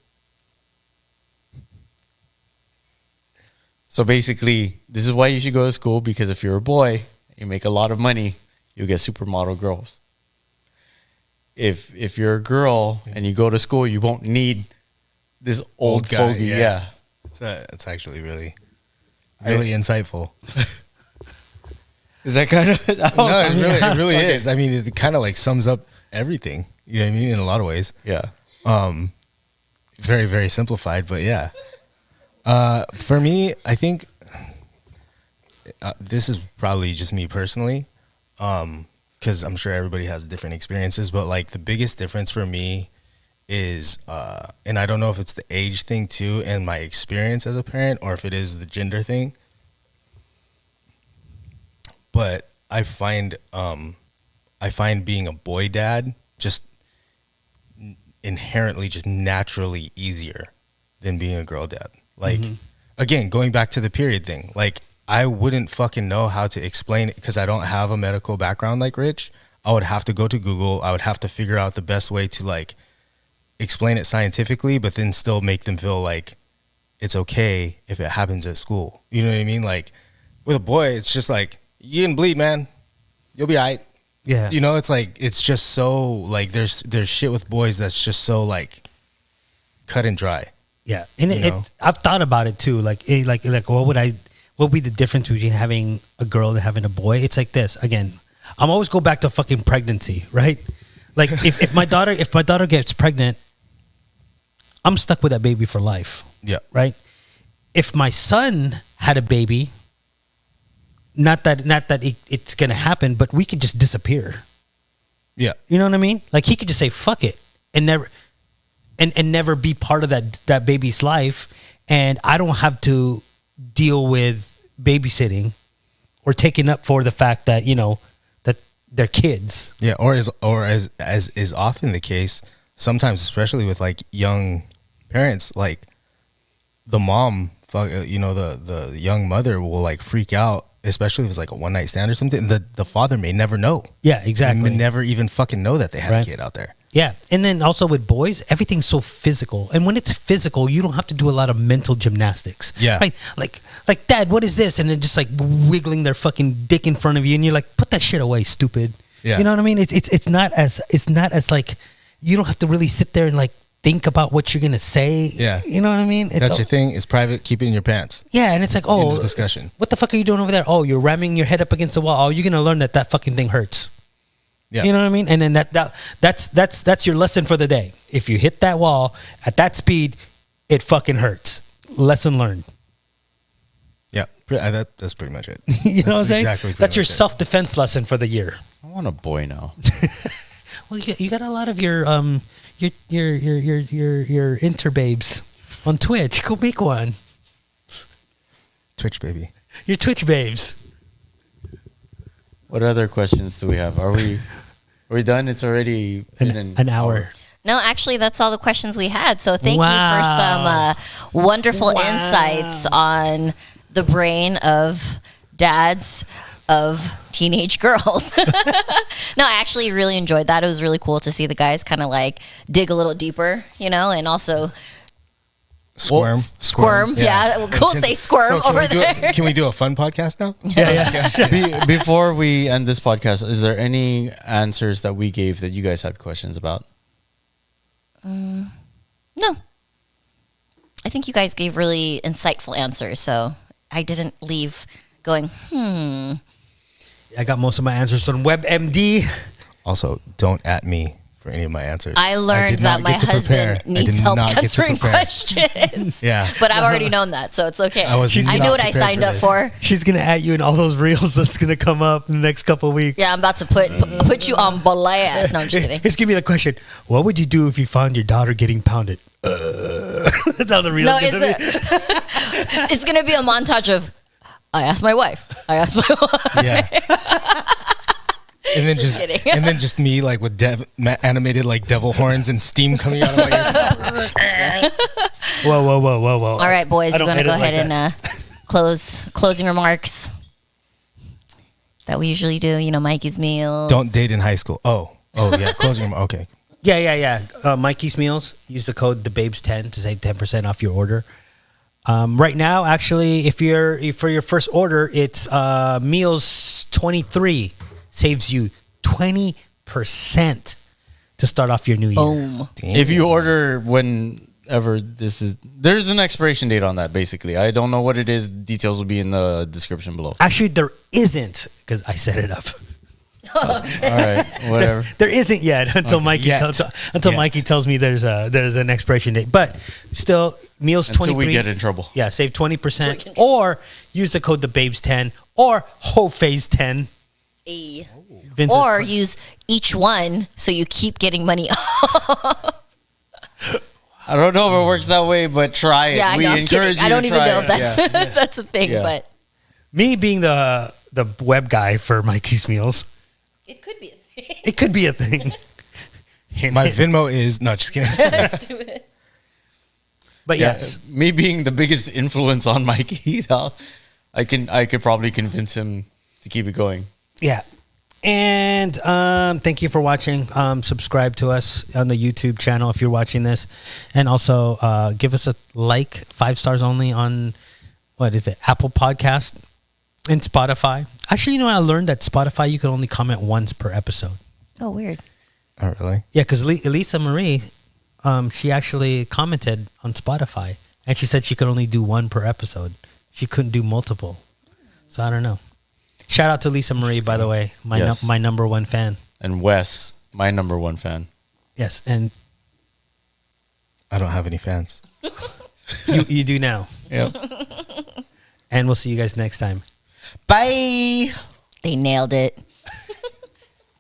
[SPEAKER 3] So basically, this is why you should go to school, because if you're a boy, you make a lot of money, you'll get supermodel girls. If you're a girl and you go to school, you won't need this old
[SPEAKER 1] guy,
[SPEAKER 3] fogey.
[SPEAKER 1] yeah.
[SPEAKER 3] Yeah.
[SPEAKER 1] It's actually really insightful.
[SPEAKER 3] Is that kind of...
[SPEAKER 1] No, it really is. I mean, it kind of like sums up everything. You know what I mean? In a lot of ways.
[SPEAKER 3] Yeah.
[SPEAKER 1] Very, very simplified, but yeah. For me, I think this is probably just me personally, because I'm sure everybody has different experiences, but like the biggest difference for me is, and I don't know if it's the age thing too, and my experience as a parent, or if it is the gender thing, but I find being a boy dad just inherently just naturally easier than being a girl dad. Like, again, going back to the period thing, like I wouldn't fucking know how to explain it because I don't have a medical background like Rich. I would have to go to Google. I would have to figure out the best way to like explain it scientifically, but then still make them feel like it's okay if it happens at school. You know what I mean? Like with a boy, it's just like, you can bleed, man. You'll be all right.
[SPEAKER 2] Yeah.
[SPEAKER 1] You know, it's like, it's just so like, there's shit with boys that's just so like cut and dry.
[SPEAKER 2] Yeah, and I've thought about it too. Like what would be the difference between having a girl and having a boy? It's like this. Again, I'm always go back to fucking pregnancy, right? Like if my daughter gets pregnant, I'm stuck with that baby for life.
[SPEAKER 1] Yeah.
[SPEAKER 2] Right. If my son had a baby, not that it's gonna happen, but we could just disappear.
[SPEAKER 1] Yeah.
[SPEAKER 2] You know what I mean? Like he could just say fuck it and never. And never be part of that baby's life, and I don't have to deal with babysitting or taking up for the fact that that they're kids.
[SPEAKER 1] Yeah, or as is often the case, sometimes especially with like young parents, like the mom, the young mother will like freak out, especially if it's like a one night stand or something. The father may never know.
[SPEAKER 2] Yeah, exactly.
[SPEAKER 1] They may never even fucking know that they had a kid out there.
[SPEAKER 2] Yeah, and then also with boys, everything's so physical, and when it's physical, you don't have to do a lot of mental gymnastics.
[SPEAKER 1] Yeah,
[SPEAKER 2] right. Like, Dad, what is this? And then just like wiggling their fucking dick in front of you, and you're like, put that shit away, stupid.
[SPEAKER 1] Yeah,
[SPEAKER 2] you know what I mean? It's not as like you don't have to really sit there and like think about what you're gonna say.
[SPEAKER 1] Yeah,
[SPEAKER 2] you know what I mean?
[SPEAKER 1] That's your thing. It's private. Keep it in your pants.
[SPEAKER 2] Yeah, and it's like,
[SPEAKER 1] End of discussion.
[SPEAKER 2] What the fuck are you doing over there? Oh, you're ramming your head up against the wall. Oh, you're gonna learn that fucking thing hurts. Yeah. You know what I mean? And then that's your lesson for the day. If you hit that wall at that speed, it fucking hurts. Lesson learned.
[SPEAKER 1] Yeah, that's pretty much it.
[SPEAKER 2] You know what I'm saying?
[SPEAKER 1] Exactly.
[SPEAKER 2] That's your self-defense lesson for the year.
[SPEAKER 3] I want a boy now.
[SPEAKER 2] Well, you got a lot of your interbabes on Twitch. Go make one.
[SPEAKER 1] Twitch baby.
[SPEAKER 2] Your Twitch babes.
[SPEAKER 3] What other questions do we have? Are we done? It's already been
[SPEAKER 2] An hour.
[SPEAKER 5] No, actually, that's all the questions we had. So thank you for some wonderful insights on the brain of dads of teenage girls. No, I actually really enjoyed that. It was really cool to see the guys kind of like dig a little deeper, and also squirm. Yeah, we'll say squirm over there.
[SPEAKER 1] Can we do a fun podcast now?
[SPEAKER 2] Yeah.
[SPEAKER 3] Before we end this podcast, is there any answers that we gave that you guys had questions about?
[SPEAKER 5] No. I think you guys gave really insightful answers, so I didn't leave going,
[SPEAKER 2] I got most of my answers on WebMD.
[SPEAKER 1] Also, don't at me for any of my answers.
[SPEAKER 5] I learned
[SPEAKER 1] did
[SPEAKER 5] that
[SPEAKER 1] not
[SPEAKER 5] my
[SPEAKER 1] get to
[SPEAKER 5] husband
[SPEAKER 1] prepare. I
[SPEAKER 5] needs
[SPEAKER 1] did
[SPEAKER 5] help
[SPEAKER 1] not get to
[SPEAKER 5] answering
[SPEAKER 1] prepare.
[SPEAKER 5] questions.
[SPEAKER 1] Yeah.
[SPEAKER 5] But I've already known that, so it's okay.
[SPEAKER 1] I was
[SPEAKER 5] I
[SPEAKER 1] not
[SPEAKER 5] knew what I
[SPEAKER 1] prepared
[SPEAKER 5] signed
[SPEAKER 1] for
[SPEAKER 5] up
[SPEAKER 1] this.
[SPEAKER 5] for.
[SPEAKER 2] She's gonna at you in all those reels that's gonna come up in the next couple of weeks.
[SPEAKER 5] Yeah, I'm about to put you on blast. No, I'm just kidding.
[SPEAKER 2] Just give me the question. What would you do if you found your daughter getting pounded? That's how the reels
[SPEAKER 5] No,
[SPEAKER 2] gonna be.
[SPEAKER 5] it's going to be a montage of, I asked my wife.
[SPEAKER 1] Yeah. And then
[SPEAKER 5] kidding.
[SPEAKER 1] just me like with animated like devil horns and steam coming out of my ears.
[SPEAKER 2] Whoa.
[SPEAKER 5] All right, boys,
[SPEAKER 2] I
[SPEAKER 5] we're
[SPEAKER 2] don't
[SPEAKER 5] going to go
[SPEAKER 2] edit
[SPEAKER 5] ahead
[SPEAKER 2] like
[SPEAKER 5] and closing remarks that we usually do. Mikey's Meals.
[SPEAKER 1] Don't date in high school. Oh yeah. Closing room. Okay.
[SPEAKER 2] Yeah. Mikey's Meals. Use the code TheBabes10 to save 10% off your order. Right now, actually, for your first order, it's Meals 23 saves you 20% to start off your new year.
[SPEAKER 5] Boom.
[SPEAKER 3] If you order whenever there's an expiration date on that, basically. I don't know what it is. Details will be in the description below.
[SPEAKER 2] Actually, there isn't because I set it up.
[SPEAKER 3] All right, whatever.
[SPEAKER 2] There isn't yet until Mikey
[SPEAKER 1] Yet.
[SPEAKER 2] Mikey tells me there's an expiration date. But still, Meals 23.
[SPEAKER 3] Until we get in trouble.
[SPEAKER 2] Yeah, save 20% or use the code TheBabes10 or WholePhase10.
[SPEAKER 5] Or use each one so you keep getting money off.
[SPEAKER 3] I don't know if it works that way, but try it.
[SPEAKER 5] Yeah,
[SPEAKER 3] We
[SPEAKER 5] I'm
[SPEAKER 3] encourage
[SPEAKER 5] kidding.
[SPEAKER 3] you
[SPEAKER 5] I don't
[SPEAKER 3] to
[SPEAKER 5] even
[SPEAKER 3] try
[SPEAKER 5] know
[SPEAKER 3] it.
[SPEAKER 5] if that's that's a thing,
[SPEAKER 3] Yeah.
[SPEAKER 5] but
[SPEAKER 2] Me being the web guy for Mikey's Meals,
[SPEAKER 5] it could be a thing.
[SPEAKER 2] it could be a thing.
[SPEAKER 1] My Venmo is no, just kidding.
[SPEAKER 5] Let's do it.
[SPEAKER 2] But
[SPEAKER 3] Yeah,
[SPEAKER 2] yes,
[SPEAKER 3] me being the biggest influence on Mikey, I could probably convince him to keep it going.
[SPEAKER 2] yeah. And thank you for watching. Subscribe to us on the YouTube channel if you're watching this, and also give us a like, 5 stars only on what is it, Apple Podcast and Spotify. Actually, I learned that Spotify you can only comment once per episode.
[SPEAKER 5] Oh, weird.
[SPEAKER 1] Oh really?
[SPEAKER 2] Yeah, because Elisa Marie, she actually commented on Spotify, and she said she could only do one per episode. She couldn't do multiple. So I don't know. Shout out to Lisa Marie, by the way, my number one fan.
[SPEAKER 3] And Wes, my number one fan.
[SPEAKER 2] Yes, and
[SPEAKER 1] I don't have any fans.
[SPEAKER 2] you do now.
[SPEAKER 3] Yep.
[SPEAKER 2] And we'll see you guys next time.
[SPEAKER 3] Bye.
[SPEAKER 5] They nailed it.